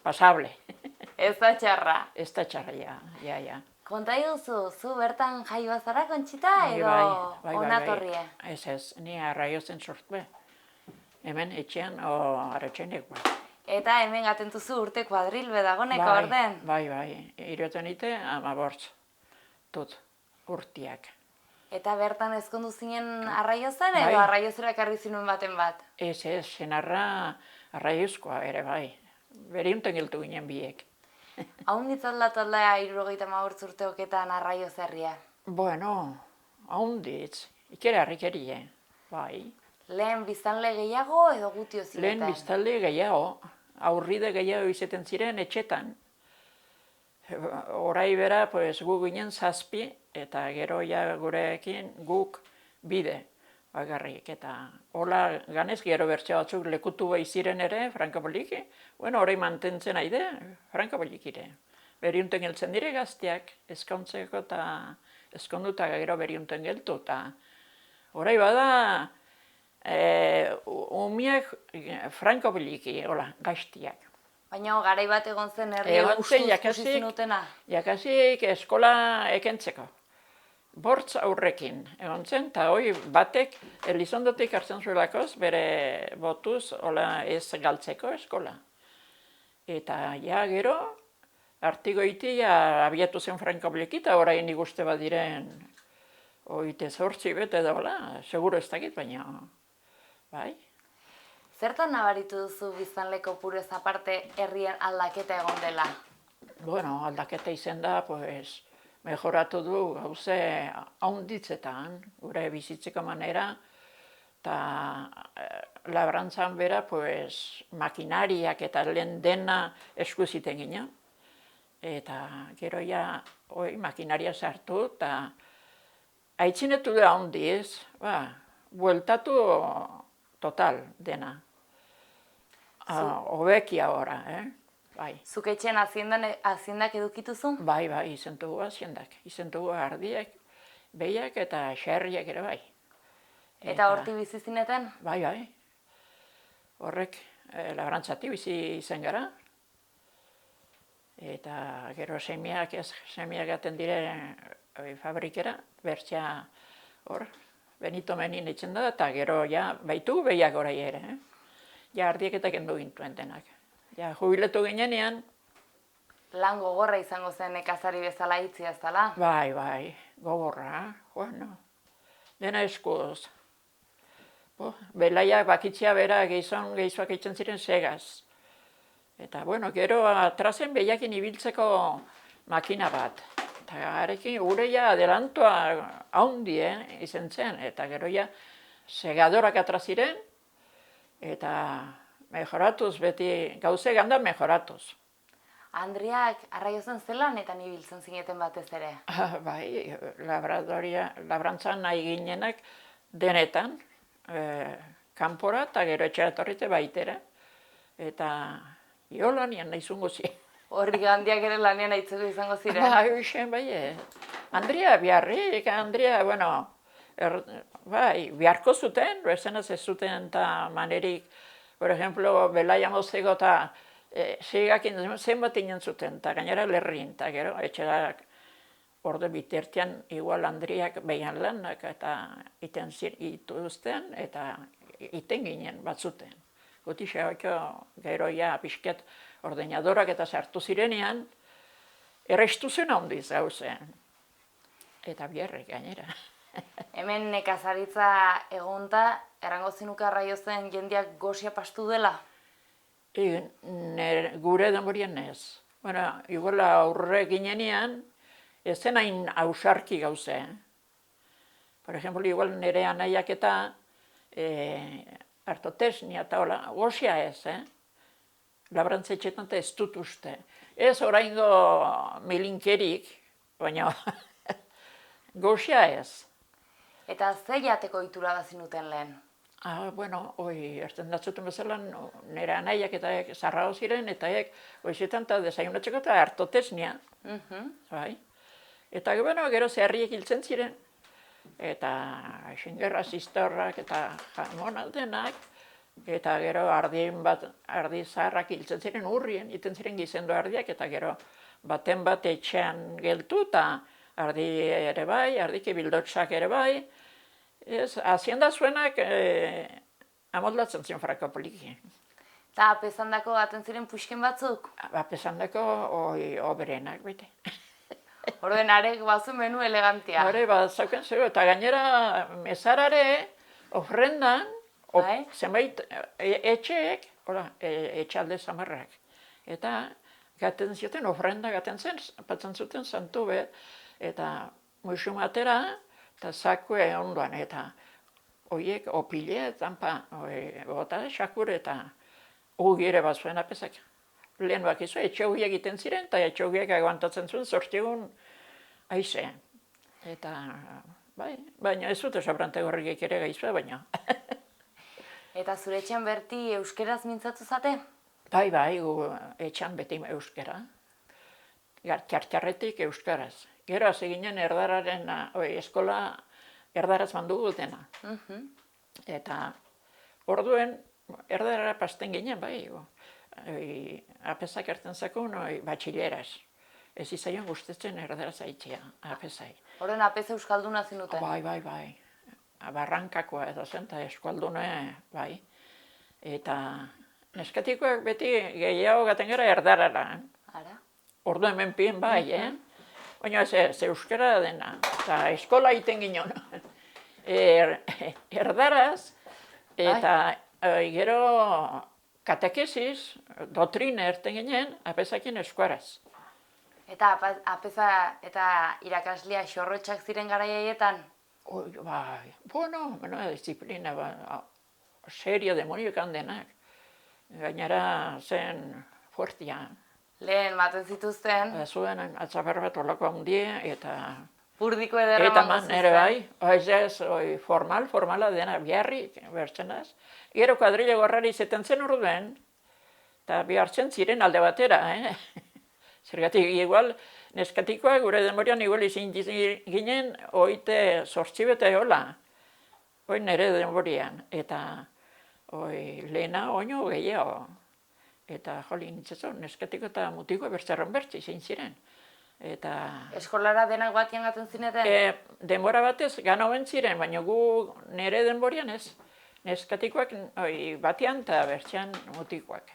pasable. Ez da txarra. Ez da txarra, ja. Konta iguzu, zu bertan jai bazara Kontxita edo Bai. onatorrie? Ez, ni arraiozen sortue. Hemen etxean o arretxenek. Eta hemen gatentuzu urte kuadrilbe dagoneko orden? Bai, iroten ite 15 dut urtiak. Eta bertan ezkondu zinen arraiozan Bai. edo arraiozera ekarri zinuen baten bat? Ez, senarra arraiozkoa ere bai. Beriunten giltu ginen biek. Hau nitzaldatu aldea 75 urteoketan arraioz herria. Bueno, haunditz, ikera harrikerie, bai. Lehen biztanle gehiago edo gutio zineten? Lehen biztalde gehiago, aurride gehiago izaten ziren etxetan. Orai bera, pues, gu ginen 7 eta gero ja gurekin guk bide bagarrik. Eta hola ganez gero bertxe batzuk lekutu bai ziren ere, frankaboliki. Bueno, orai mantentzen aide, frankabolikire. Beriunten geltzen dire gazteak, eskauntzeko eta eskonduta gero beriunten geltu. Orai bada, umiak frankaboliki, hola, gaztiak. Baina garai bat egon zen herria ustuz ikusi zinutena? Jakasik eskola ekentzeko. Bortz aurrekin egon zen, eta hoi batek Elizondotik hartzen zuelakoz, bere botuz hola ez galtzeko eskola. Eta ja gero, artigoiti abiatu zen frankaboliki, eta orain iguste badiren oite 8 bete da hola, seguro ez dakit, baina bai. Zertan nabaritu duzu biztanleko purez aparte herrien aldaketa egon dela? Bueno, aldaketa izen da, pues, mejoratu du gauze haunditzetan, gure bizitzeko manera, eta labrantzan bera, pues, makinariak eta lehen dena eskuziten ginen. Eta gero ja, makinaria sartu, eta aitzinetu da haundiz, bueltatu total dena. Hobekia ora, bai. Zuk etxean haziendak edukituzu? Bai, izentugu haziendak. Izentugu ardiak, behiak eta xerriak ere bai. Eta horti bizi zineten? Bai. Horrek labrantzati bizi izen gara. Eta gero semiak gaten dire fabrikera, bertxea hor, Benito Menin itzen da, eta gero ja baitu behiak orai ere. Ja ardiak eta kendu gintuen denak. Ja jubiletu ginenean. Lan gogorra izango zen nekazari bezala itzi ez dela? Bai, gogorra, bueno, dena eskuz. Belaiak bakitzia bera gehizoak itzen ziren segaz. Eta bueno, gero atrazen behiakin ibiltzeko makina bat. Eta garekin gure ja adelantoa haundi izen zen. Eta gero ja segadorak atraziren. Eta mejoratuz, beti gauze ganda mejoratuz. Andriak arraiozen zelanetan ibiltzen zineten batez ere? Bai, labrantzan nahi ginenak denetan, kanpora eta gero etxera etorrite baitera. Eta lanian nahi zunguzi. Horri handiak ere lanean aitzeko izango ziren? Bai, hoxen, bai. Andrea biharrik, bueno, bai, biharko zuten, bezenaz ez zuten eta manerik, por ejemplo, Belaia mozego eta segakin zenbat inen zuten, eta gainera lerrin, eta gero, etxerak orde bitertian igual Andriak behan lanak eta iten ituzten, eta iten ginen batzuten. Guti xeako gero ja pixket ordenadorak eta sartu zirenean, errestu zen handiz gauzen. Eta biharrik gainera. Hemen nekazaritza egonta, errango zinuke arraiozen jendeak goxia pastu dela? Gure denborien ez. Bueno, igual aurre ginenean, ez zen hain ausarki gauze. Por ejemplo, igual nire anaiak eta artotesnia eta hola, goxia ez, labrantzetxetan ez dut uste. Ez oraingo milinkerik, baina goxia ez. Eta ze jateko ohitura bazinuten lehen? Bueno, erten datzuten bezala, nire anaiak eta zarrago ziren, eta goizetan eta desayunatzeko eta artotesnia. Bai. Eta gero zeharriek hiltzen ziren, eta xingerra zistorrak eta jamona denak, eta gero ardi zaharrak hiltzen ziren urrien, iten ziren gizendu ardiak, eta gero baten bat etxean geltu, eta ardi ere bai, ardike bildotxak ere bai. Hazienda zuenak amodlatzen ziren frakapoliki. Eta apezandako baten ziren puxken batzuk? Apezandako oberenak, bete. Orden arek bazu menu elegantia. Hore, zauken zego, eta gainera mezarare ofrendan, zenbait etxeek, etxalde zamarrak. Eta gaten zioten, ofrenda gaten zen, patzen zuten santu bet, eta musumatera, eta zakue ondoan, eta horiek opile, zanpa, gota, xakur, eta ugire bat zuen apezak. Lehen bakizu, etxe huiak egiten ziren, eta etxe huiak aguantatzen zuen, zortzigun aize. Eta, bai, baina ez dute sobrante gorrikek ere gaizua, baina. Eta zure etxean berti euskeraz mintzatu zate? Bai, gu etxean beti euskera. Txartxarretik euskaraz. Gero hasi ginen erdararen, eskola erdaraz mandugu dena. Eta orduen erdarara pasten ginen, bai, apezak erten zakun, batxileraz. Ez izaion gustetzen erdaraz aitzea, apezai. Horren apez euskalduna zinuten? Bai. Barrankakoa edo zen, eta euskaldune, bai. Eta neskatikoak beti gehiago gaten gara erdarara. Ara? Orduen menpien bai, Baina ez euskara dena, eta eskola iten ginen. Erdaraz, eta gero katekesis, dotrina erten ginen, apezakin eskuaraz. Eta apeza eta irakaslia xorrotxak ziren garaiaietan? Bai, bueno, disiplina, serio demoniokan denak. Gainera zen fuertia. Lehen baten zituzten? Zuen atzaber bat olako handie, eta... Purdiko ederra mango zuzten? Ere bai, formala dena biharrik, bertzenaz. Gero kuadrile gorrari zeten zen orduen, eta bihartzen ziren alde batera, Zergatik, igual, neskatikoa gure denborian igual izin ginen, oite zortzibete hola, nire denborian, eta lehena oino gehiago. Eta joli nintzezo, neskatiko eta mutiko bertzerron bertzi zein ziren. Eskolara denak batian gaten zineten? Denbora batez ganoen ziren, baina gu nire denborian ez. Neskatikoak batian eta bertzean mutikoak.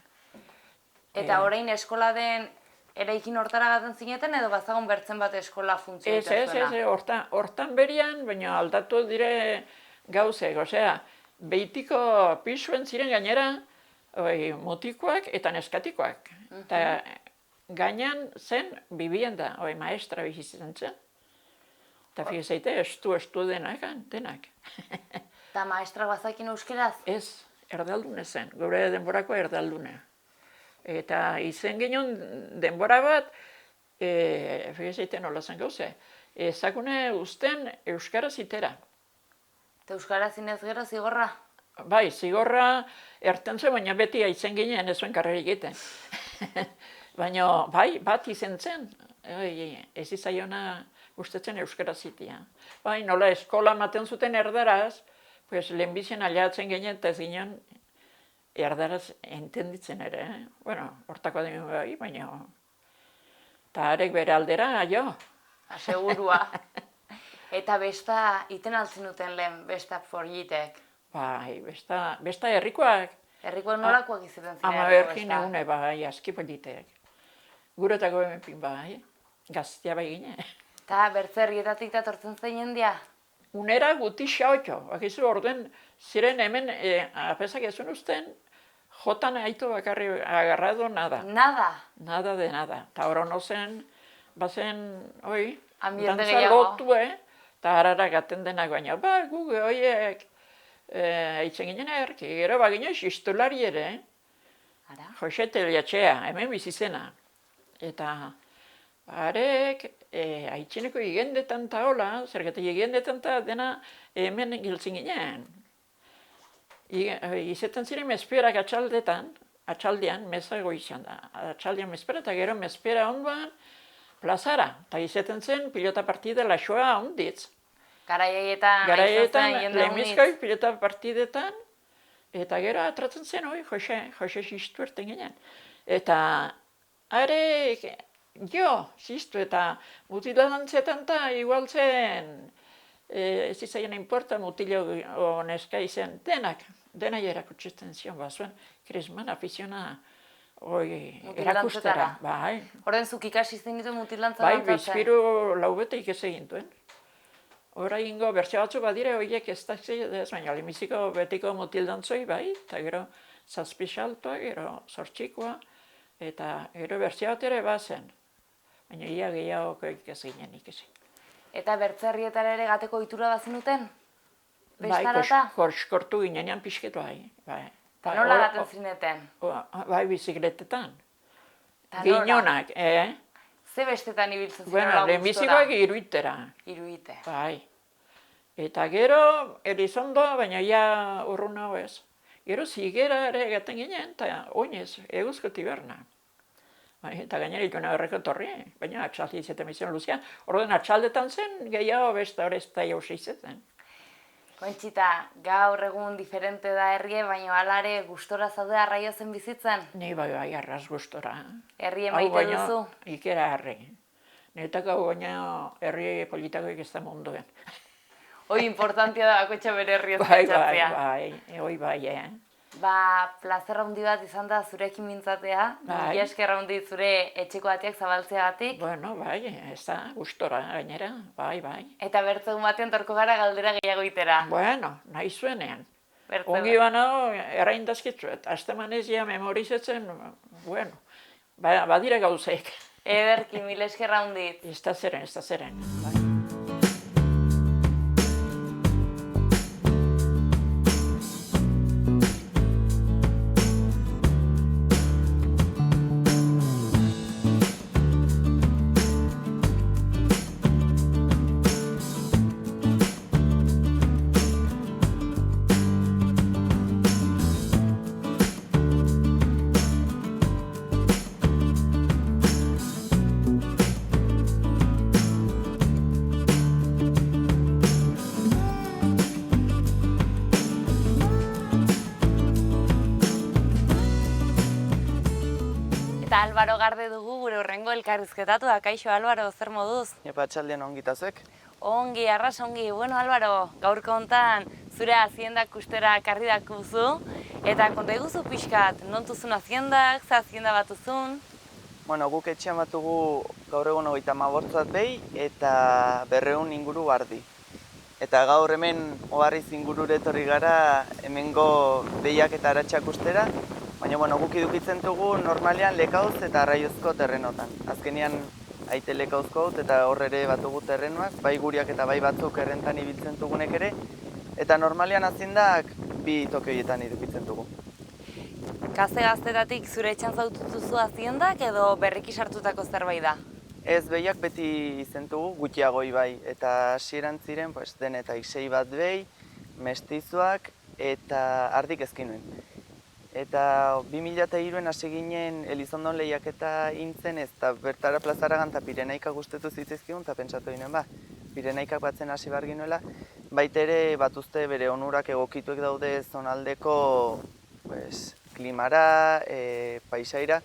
Eta orain eskola den eraikin hortara gaten zineten edo bazagon bertzen bat eskola funtzio egiten zuena? Ez, hortan berian, baina aldatu dire gauzek. Osea, behitiko pisuen ziren gainera, mutikoak eta neskatikoak. Eta gainan zen bibienda, maestra bizitzen zen. Eta figezeite, estu denak. Eta maestra bazakin euskeraz? Ez, erdaldune zen, gure denborako erdaldune. Eta izen ginen denbora bat, fegezeiten nola zen gauze, ezagune usten euskaraz itera. Eta euskaraz inez gero zigorra? Bai, zigorra erten zen, baina beti aitzen ginen ez zuen karrera egiten. Baina, bai, bat izen zen, ez izaiona gustatzen euskaraz itea. Bai, nola eskola maten zuten erdaraz, pues lehenbizien aliatzen ginen eta ez ginen erdaraz entenditzen ere. Bueno, hortako den bai, baina... Eta arek bere aldera, jo. Segurua. Eta besta, iten altzen duten lehen, besta forlitek? Bai, besta herrikoak. Herrikoak nolakoak izaten ziren? Ama berkin egune, bai, aski politek. Guretako hemenpin, bai, gaztea bai gine. Eta bertzerrietatik datortzen zen jendia? Unera guti xaotxo, bakizu orduen ziren hemen, apesak ezun usten, jotan aitu bakarri agarrado nada. Nada? Nada de nada. Eta hori no zen, bazen, oi, Ambiente dantza gehiago. lotu, eta harara gaten denak baina, ba, guge, oiek, aitzen ginen erki, gero bagino xistulari ere, Ara? Jose Teliatxea, hemen bizizena. Eta arek, aitzineko igendetan eta hola, zergatik igendetan eta dena hemen giltzen ginen. Izetan ziren mezperak atxaldean, meza goizan da. Atxaldean mezpera eta gero mezpera ondoan plazara. Eta izetan zen pilota partida laxoa onditz. Garaietan, Garaietan, jende lehenbizkoi pilota partidetan, eta gero atratzen zen, Jose Sistu erten ginen. Eta arek, Sistu eta mutila dantzetan eta igual zen, ez izaien inporta mutilo neska izen, dena erakutsisten zion, bazuen, krisman afiziona erakustera. Bai, Horren zuk ikasi zen ditu mutilantza bai, dantzatzen? bizpiru laubete ikese gintuen. Hora ingo bertze batzu badire, horiek ez da ez, baina lehenbiziko betiko mutildantzoi, bai, eta gero zazpi saltoa, gero zortxikoa, eta gero bertze bat ere bazen. Baina ia gehiago ikaz ginen ikasi. Eta bertzerrietara ere gateko ohitura bazenuten? Bai, Bestarata? korskortu ginenean pixket bai. Eta nola gaten zineten? Bai, bizikletetan. Ta nola? Ginonak, Ze bestetan ibiltzen ziren Bueno, gustora? lehenbizikoak iruitera. Iruite. Bai. Eta gero, Elizondo, baina ja urrun hau ez. Gero zigera ere gaten ginen, eta oinez, eguzko tiberna. Bai, eta gainera ikona horreko torri, baina atxaldi izaten bizion luzia. Orden atxaldetan zen, gehiago besta hori ez da jauzi izaten. Kontxita, gaur egun diferente da herrie, baina alare gustora zaude Arraiozen bizitzen? Ni bai, arras gustora. Herri emaite duzu? Ikera herri. Netako baina herri politakoik ez da munduen. Hoi importantia da bakotxa bere herri ez Bai, pentsatzea. hoi bai, Ba, plazer handi bat izan da zurekin mintzatea. Bai. Mila esker handi zure etxeko ateak zabaltzeagatik. Bueno, bai, ez da gustora gainera, bai. Eta bertzegun batean torko gara galdera gehiago itera. Bueno, nahi zuenean. Bertzegun. Ongi banao, erraindazkitzuet. Aztemanez ja memorizatzen, bueno, badire gauzek. Ederki, mila esker handi. Ez da zeren. Bai. Eta Álvaro Garde dugu gure hurrengo elkarrizketatu da. Kaixo, Álvaro, zer moduz? Epa, atxaldean ongitazuek. Ongi, arras ongi. Bueno, Álvaro, gaurko hontan zure haziendak ustera karri dakuzu. Eta konta iguzu pixkat, non tuzun haziendak, ze hazienda bat uzun? Bueno, guk etxean batugu gaur egun 35 bat behi eta 200 inguru bardi. Eta gaur hemen Oharriz ingurure etorri gara hemengo behiak eta aratsak ustera, baina bueno, guk edukitzen dugu normalean lekauz eta arraiozko terrenotan. Azkenean aite lekauzko haut eta hor ere batugu terrenoak, bai guriak eta bai batzuk errentan ibiltzen dugunek ere. Eta normalean haziendak bi toki horietan edukitzen dugu. Gazte-gaztetatik zure etxan zaututuzu aziendak edo berriki sartutako zerbait da? Ez, behiak beti izen dugu, gutxiagoi bai, eta hasieran ziren pues, denetak 6 bat behi, mestizuak eta ardik ezkin nuen. Eta 2003an hasi ginen Elizondon lehiaketa intzen ez, eta bertara plazaragan eta Pirenaika guztetu zitzaizkigun, eta pentsatu ginen, Pirenaikak batzen hasi behar ginuela, baita ere batuzte bere onurak egokituek daude zonaldeko pues, klimara, paisaira,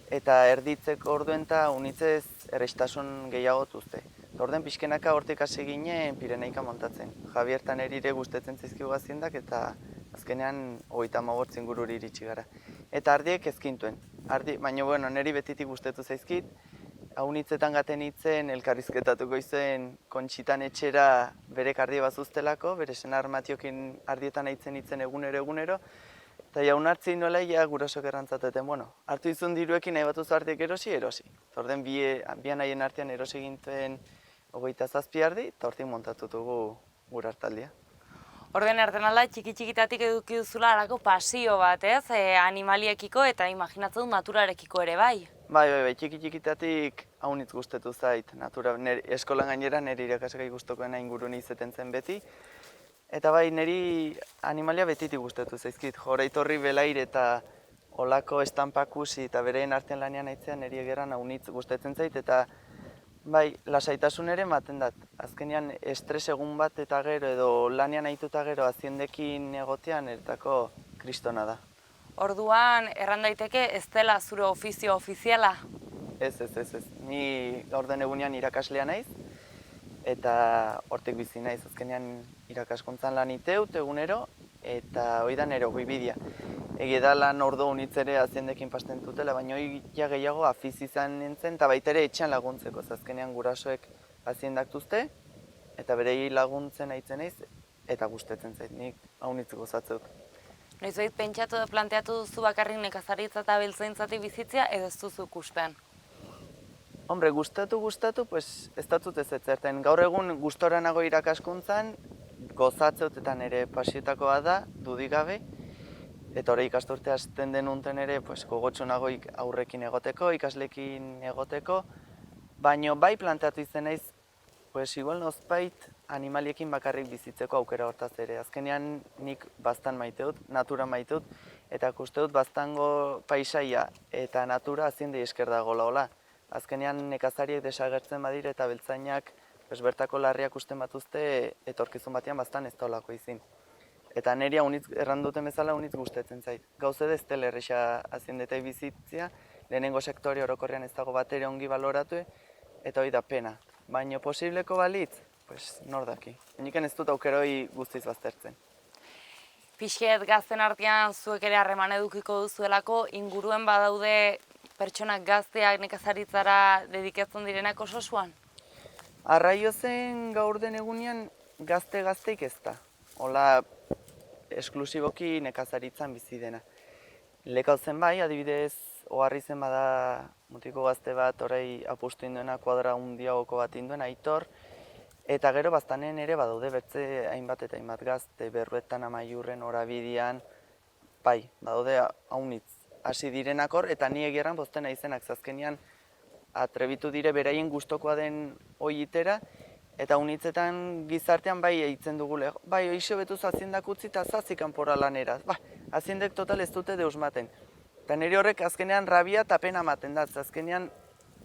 eta erditzeko orduen eta unitzez errestasun gehiago tuzte. Orden pixkenaka hortik hasi ginen Pirenaika montatzen. Javier eta nire gustetzen zaizkigu aziendak eta azkenean 35 ingururi iritsi gara. Eta ardiek ezkintuen. Baina bueno, niri betitik gustatu zaizkit. Haunitzetan gaten hitzen elkarrizketatuko izen Kontxitan etxera berek ardi bazuztelako, bere senar Matiokin ardietan hitzen egunero. Eta jaun hartzi nola gurasok errantzateten, bueno, hartu izun diruekin nahi batuz ardiek erosi. Orden bian haien artean erosi gintuen 27 ardi, eta hortik montatu dugu gure hartaldia. Orden erdenalda txiki-txikitatik eduki duzula harako pasio bat, ez? Animaliekiko eta imaginatzen dut naturarekiko ere bai. Bai, txiki-txikitatik haunitz gustatu zait. Eskolan gainera niri irakasagai gustokoena ingurun izeten zen beti. Eta bai, niri animalia betitik gustatu zaizkit. Joraitorri belaire eta olako estanpakusi eta bereen artean lanean aitzean niri egeran haunitz gustatzen zait. Eta bai, lasaitasun ere ematen dat. Azkenean estres egun bat eta gero edo lanean aituta gero aziendekin egotean ertako kristona da. Orduan, erran daiteke ez dela zure ofizio ofiziala? Ez. Ni gaur den egunean irakaslea naiz. Eta hortik bizi naiz, azkenean irakaskuntzan lan iteut egunero, eta hori da nero goibidea. Egi da lan ordo unitzere aziendekin pasten dutela, baina hori gehiago afiz izan nintzen, eta baita ere etxean laguntzeko, azkenean gurasoek aziendak duzte, eta berei laguntzen aitzen naiz, eta gustetzen zait, nik haunitz gozatzuk. Noiz pentsatu edo planteatu duzu bakarrik nekazaritza eta abeltzaintzatik bizitzea edo ez duzu ikusten? Hombre, gustatu, pues ez dut ez zerten. Gaur egun gustora nago irakaskuntzan, gozatzeut eta nire pasietakoa da, dudik gabe. Eta hori ikasturte hasten denunten ere, pues, gogotsu nago aurrekin egoteko, ikaslekin egoteko. Baina bai planteatu izan naiz, pues igual nozbait animaliekin bakarrik bizitzeko aukera hortaz ere. Azkenean nik baztan maiteut, natura maiteut, eta kusteut baztango paisaia eta natura aziendei esker dagoela hola. Azkenean nekazariek desagertzen badire eta beltzainak bertako larriak usten batuzte etorkizun batean baztan ez daulako izin. Eta niri erranduten bezala haunitz gustatzen zait. Gauze ez dela erresa aziendetai bizitzea, lehenengo sektore orokorrean ez dago bat ere ongi baloratu, eta hori da pena. Baina posibleko balitz, pues nor daki. Niken ez dut aukeroi guztiz baztertzen. Pixket gazten artean zuek ere harreman edukiko duzuelako, inguruen badaude pertsonak gazteak nekazaritzara dedikatzen direnak oso zuan? Arraio zen gaur den egunean gazteik ez da. Hola, esklusiboki nekazaritzan bizi dena. Lekau zen bai, adibidez, oharri zen bada mutiko gazte bat, orai apustu induena kuadra hundiagoko bat induen, Aitor, eta gero baztanen ere badaude bertze hainbat eta hainbat gazte, Berruetan, Amaiurren, Orabidian, bai, badaude haunitz. Hasi direnak hor, eta ni egieran bozten aizenak zazkenean atrebitu dire beraien gustokoa den oitera, eta unitzetan gizartean bai eitzen dugule. Bai, oixo betuz aziendak utzi eta zazik kanpora lanera. Ba, aziendek total ez dute deusmaten. Eta nire horrek azkenean rabia eta pena ematen da. Azkenean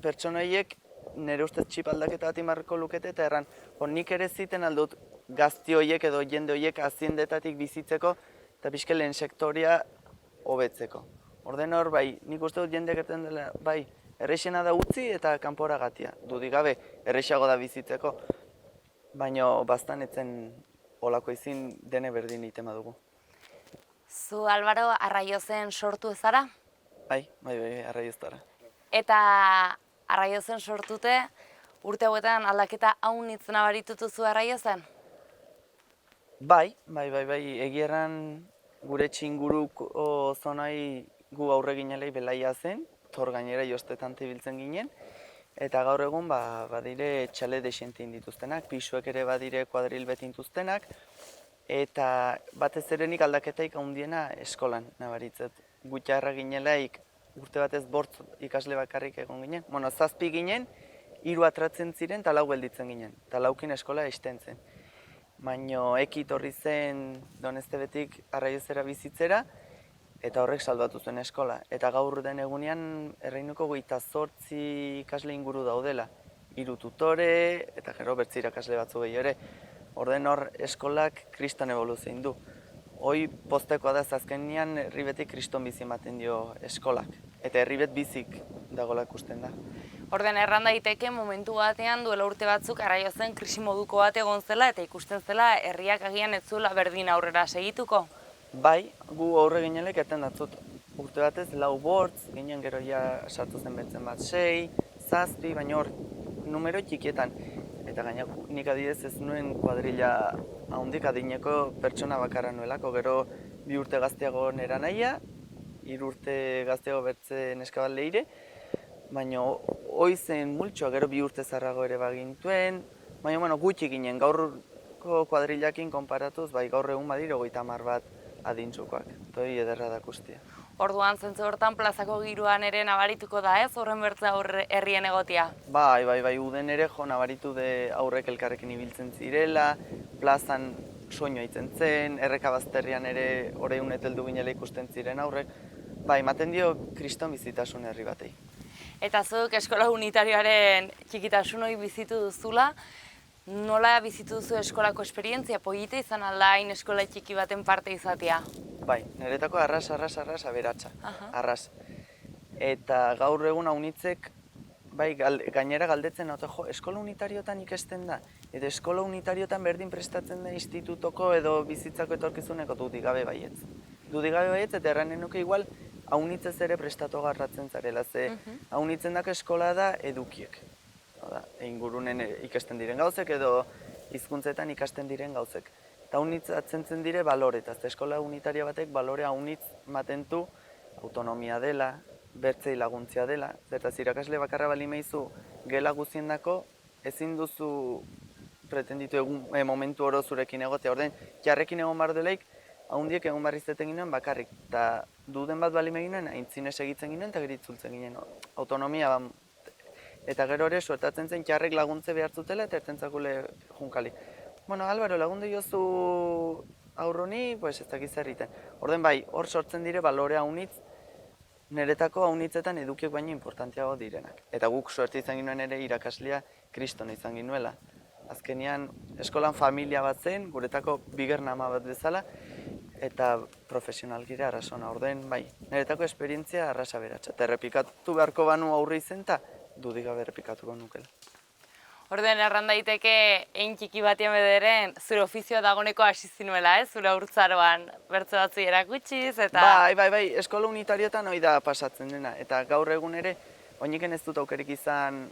pertsonoiek nire ustez txipaldaketa bat imarriko lukete eta erran, nik ere ziten aldut gazti horiek edo jende horiek aziendetatik bizitzeko eta pixke lehen sektoria hobetzeko. Orden hor, bai, nik uste dut jende gertzen dela, bai, errexena da utzi eta kanpora gatia. Dudik gabe, errexago da bizitzeko, baina baztan etzen olako izin dene berdin itema dugu. Zu, Albaro, Arraiozen sortu ezara? Bai, Arraioztara. Eta Arraiozen sortute, urte hauetan aldaketa haunitz nabaritutu zu Arraiozen? Bai, egierran gure txinguruko zonai gu aurre ginelei belaia zen, tor gainera jostetan tibiltzen ginen, eta gaur egun badire txale desientin dituztenak, pisuek ere badire kuadril betintuztenak, eta batez ere nik aldaketaik handiena eskolan nabaritzet. Gutxarra ginelaik urte batez 5 ikasle bakarrik egon ginen. Bueno, 7 ginen, 3 atratzen ziren eta 4 gelditzen ginen. Eta 4kin eskola ixten zen. Baina eki torri zen Doneztebetik Arraiozera bizitzera, eta horrek salbatu zuen eskola. Eta gaur den egunean Erreinuko 28 ikasle inguru daudela. 3 tutore eta gero bertze irakasle batzu gehi ere. Orden hor eskolak kriston evoluzioin du. Hoi postekoa da azkenean herri beti kriston bizi ematen dio eskolak. Eta herri bet bizik dagoela ikusten da. Orden erran daiteke momentu batean duela urte batzuk Arraiozen krisi moduko bat egon zela eta ikusten zela herriak agian ez zuela berdin aurrera segituko. Bai, gu aurre ginelek eten datzut. Urte batez 4 bortz, ginen gero ja sartu zen betzen bat 6, 7, baina hor numero txikietan. Eta gaina nik adidez ez nuen kuadrilla handik adineko pertsona bakarra nuelako, gero 2 urte gazteago nera nahia, 3 urte gazteago bertze neska bat leire, baina hoi zen multxoa, gero 2 urte zarrago ere bagintuen, baina bueno, gutxi ginen, gaurko kuadrillakin konparatuz, bai gaur egun badiro 30 bat adintzukoak, toi ederra da guztia. Orduan zentzu hortan plazako giroan ere nabarituko da ez, horren bertze herrien egotia? Bai, uden ere jo nabaritu de aurrek elkarrekin ibiltzen zirela, plazan soinua itzen zen, erreka bazterrian ere oreun eteldu ginela ikusten ziren aurrek, bai, ematen dio kriston bizitasun herri batei. Eta zuk eskola unitarioaren txikitasun hori bizitu duzula, nola bizitu duzu eskolako esperientzia? Polita izan alda hain eskola txiki baten parte izatea? Bai, niretako arras aberatsa, arras. Eta gaur egun haunitzek, bai, gainera galdetzen, jo, eskola unitariotan ikesten da, edo eskola unitariotan berdin prestatzen da institutoko edo bizitzako etorkizuneko dudigabe baietz. Dudigabe baietz, eta erranen nuke igual, haunitzez ere prestatu garratzen zarela, ze haunitzen dako eskola da edukiek. Ingurunen ikasten diren gauzek edo hizkuntzetan ikasten diren gauzek. Eta haunitz atzentzen dire balore, eta eskola unitaria batek balore haunitz matentu autonomia dela, bertzei laguntzia dela, zertaz irakasle bakarra bali meizu gela guziendako, ezin duzu pretenditu egun momentu oro zurekin egotea. Orden, jarrekin egon bar delaik, haundiek egon barri zeten ginen bakarrik. Eta duden bat bali meginen, aintzine segitzen ginen eta geritzultzen ginen. Autonomia, eta gero ere suertatzen zen jarrek laguntze behar zutela eta ertentzakule junkali. Bueno, Álvaro, lagundu jozu aurroni, pues ez dakiz zerriten. Orden bai, hor sortzen dire balore haunitz, niretako haunitzetan edukiek baino importantiago direnak. Eta guk suerte izan ginoen ere irakaslea kriston izan ginuela. Azkenean, eskolan familia bat zen, guretako bigarren ama bat bezala, eta profesionalgira arrasona. Orden bai, niretako esperientzia arrasa beratxa. Eta errepikatu beharko banu aurre izen, eta dudigabe errepikatuko nukela. Orden erran daiteke hein txiki batean bederen zure ofizioa dagoneko hasi zinuela, zure haurtzaroan bertze batzu erakutsiz eta... Bai, eskola unitariotan hori da pasatzen dena. Eta gaur egun ere, oiniken ez dut aukerik izan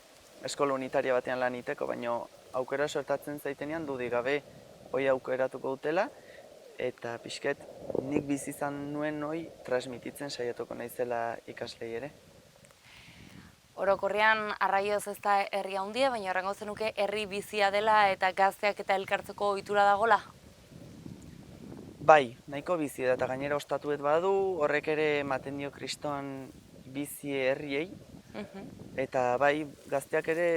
eskola unitaria batean lan iteko, baina aukera sortatzen zaitenean dudigabe hori aukeratuko dutela, eta pixket nik bizi izan nuen hori transmititzen saiatuko naizela ikaslei ere. Orokorrean Arraioz ez da herri handia, baina horrengo zenuke herri bizia dela eta gazteak eta elkartzeko ohitura dagola? Bai, nahiko bizi da, eta gainera ostatuet badu, horrek ere ematen dio kriston bizi herriei, eta bai, gazteak ere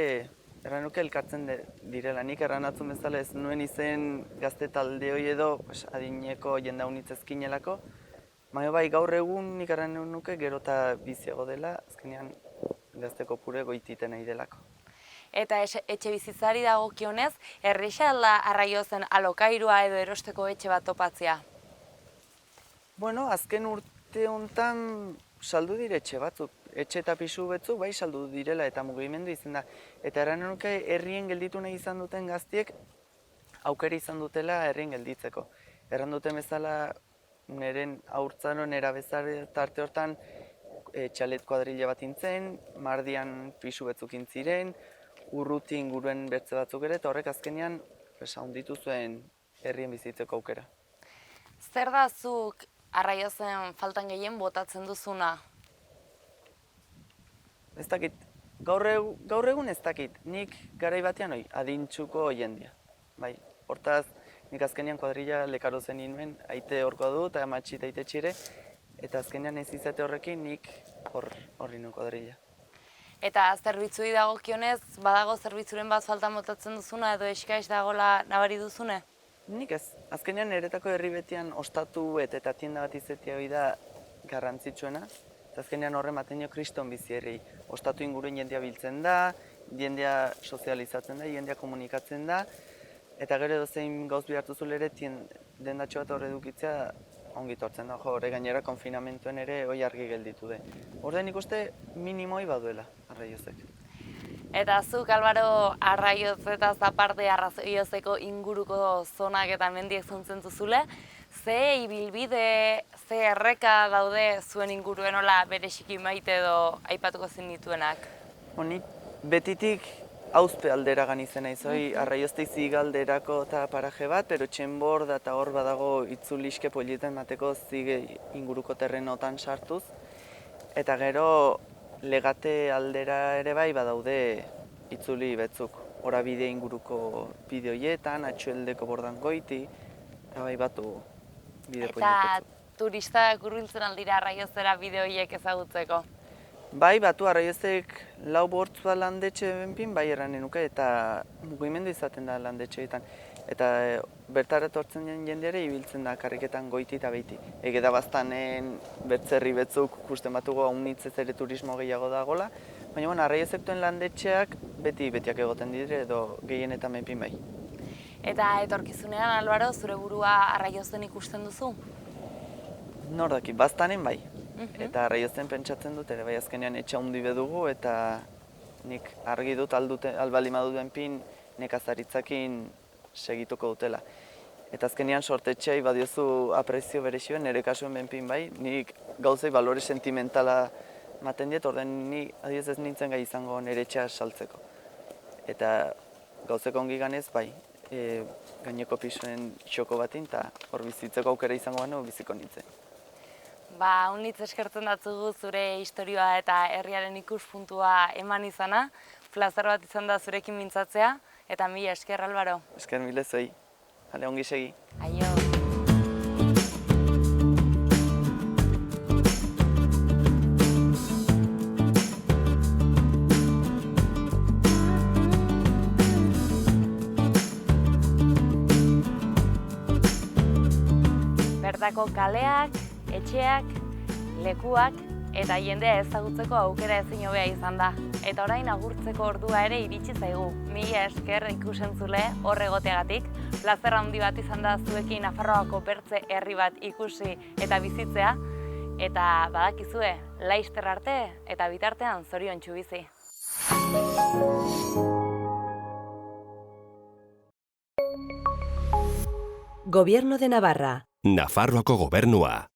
erranuke elkartzen direla. Nik erranatzun bezala ez nuen izen gazte talde hori edo adineko jende haunitzezkinelako, baina bai, gaur egun nik erranuke gero eta biziago dela, azkenean gazteko pure goititen nahi delako. Eta etxe bizitzari dagokionez, erresa da Arraiozen alokairua edo erosteko etxe bat topatzea? Bueno, azken urte honetan saldu dire etxe batzuk. Etxe eta pisu batzuk bai saldu direla eta mugimendu izan da. Eta erran nuke herrien gelditu nahi izan duten gaztiek aukera izan dutela herrien gelditzeko. Erran duten bezala neren haurtzaro nera bezala tarte hortan txalet kuadrilla bat intzen, mardian pisu batzuk intziren, urruti inguruen bertze batzuk ere, eta horrek azkenean handitu zuen herrien bizitzeko aukera. Zer da zuk Arraiozen faltan gehien botatzen duzuna? Ez dakit, gaur egun ez dakit, nik garai batean adintxuko jendia. Bai, hortaz, Nik azkenean kuadrilla lekaro zen nuen, aite horko du eta amatxi eta aite txire, eta azkenean ez izate horrekin nik horri nuen kuadrilla. Eta zerbitzui dagokionez, badago zerbitzuren bat falta motatzen duzuna edo eskaez dagoela nabari duzune? Nik ez, azkenean eretako herri betian ostatu eta tienda bat izatea hori da garrantzitsuena, eta azkenean horre maten dio kriston bizi herri. Ostatu inguruen jendea biltzen da, jendea sozializatzen da, jendea komunikatzen da, eta gero dozein gauz bihartu zule ere dendatxo bat horre edukitzea ongi tortzen da. Horre gainera konfinamentuen ere hoi argi gelditu de. Horre nik uste minimoi baduela Arraiozek. Eta zuk, Albaro, Arraiozetaz aparte Arraiozeko inguruko zonak eta mendiek zuntzen duzule, ze ibilbide, ze erreka daude zuen inguruen hola bereziki maite edo aipatuko zenituenak? Ni betitik auzpe aldera gan izan naiz, Arraiozte zigalderako eta paraje bat, pero txenborda eta hor badago itzuliske polietan mateko zige inguruko terrenotan sartuz. Eta gero Legate aldera ere bai badaude itzuli betzuk. Hora bide inguruko bide horietan, Atxueldeko bordan goiti, eta bai batu bide polietetzuk. Eta turistak hurbiltzen aldira Arraiozera bide horiek ezagutzeko? Bai, batu Arraiozek lau bortzua landetxe benpin, bai erranen nuke, eta mugimendu izaten da landetxeetan. Eta bertara etortzen jendeare ibiltzen da karriketan goiti eta beiti. Ege da baztanen bertzerri betzuk kusten batuko haunitzez ere turismo gehiago dagoela, baina Arraiozek landetxeak betiak egoten dire edo gehienetan benpin bai. Eta etorkizunean, Albaro, zure burua Arraiozen ikusten duzu? Nor daki, baztanen bai. Eta Arraiozen pentsatzen dut, ere bai azkenean etxe handi bedugu, eta nik argi dut albalima duten pin nekazaritzakin segituko dutela. Eta azkenean sortetxeai badiozu aprezio berezioen, nire kasuen benpin bai, nik gauzei balore sentimentala maten diet, orden ni adiez ez nintzen gai izango nire etxea saltzeko. Eta gauzeko ongi ganez bai, gaineko pisuen xoko batin, eta hor bizitzeko aukera izango gano biziko nintzen. Unitz eskertzen datzugu zure historioa eta herriaren ikuspuntua eman izana. Plazer bat izan da zurekin mintzatzea, eta mila esker, Albaro. Esker mile zuei. Hale, ongi segi. Aio. Bertako kaleak, etxeak, lekuak eta jendea ezagutzeko aukera ezin hobea izan da. Eta orain agurtzeko ordua ere iritsi zaigu. Mila esker ikusentzule hor egoteagatik. Plazer handi bat izan da zuekin Nafarroako bertze herri bat ikusi eta bizitzea. Eta badakizue, laizter arte eta bitartean zoriontsu bizi. Gobierno de Navarra. Nafarroako gobernua.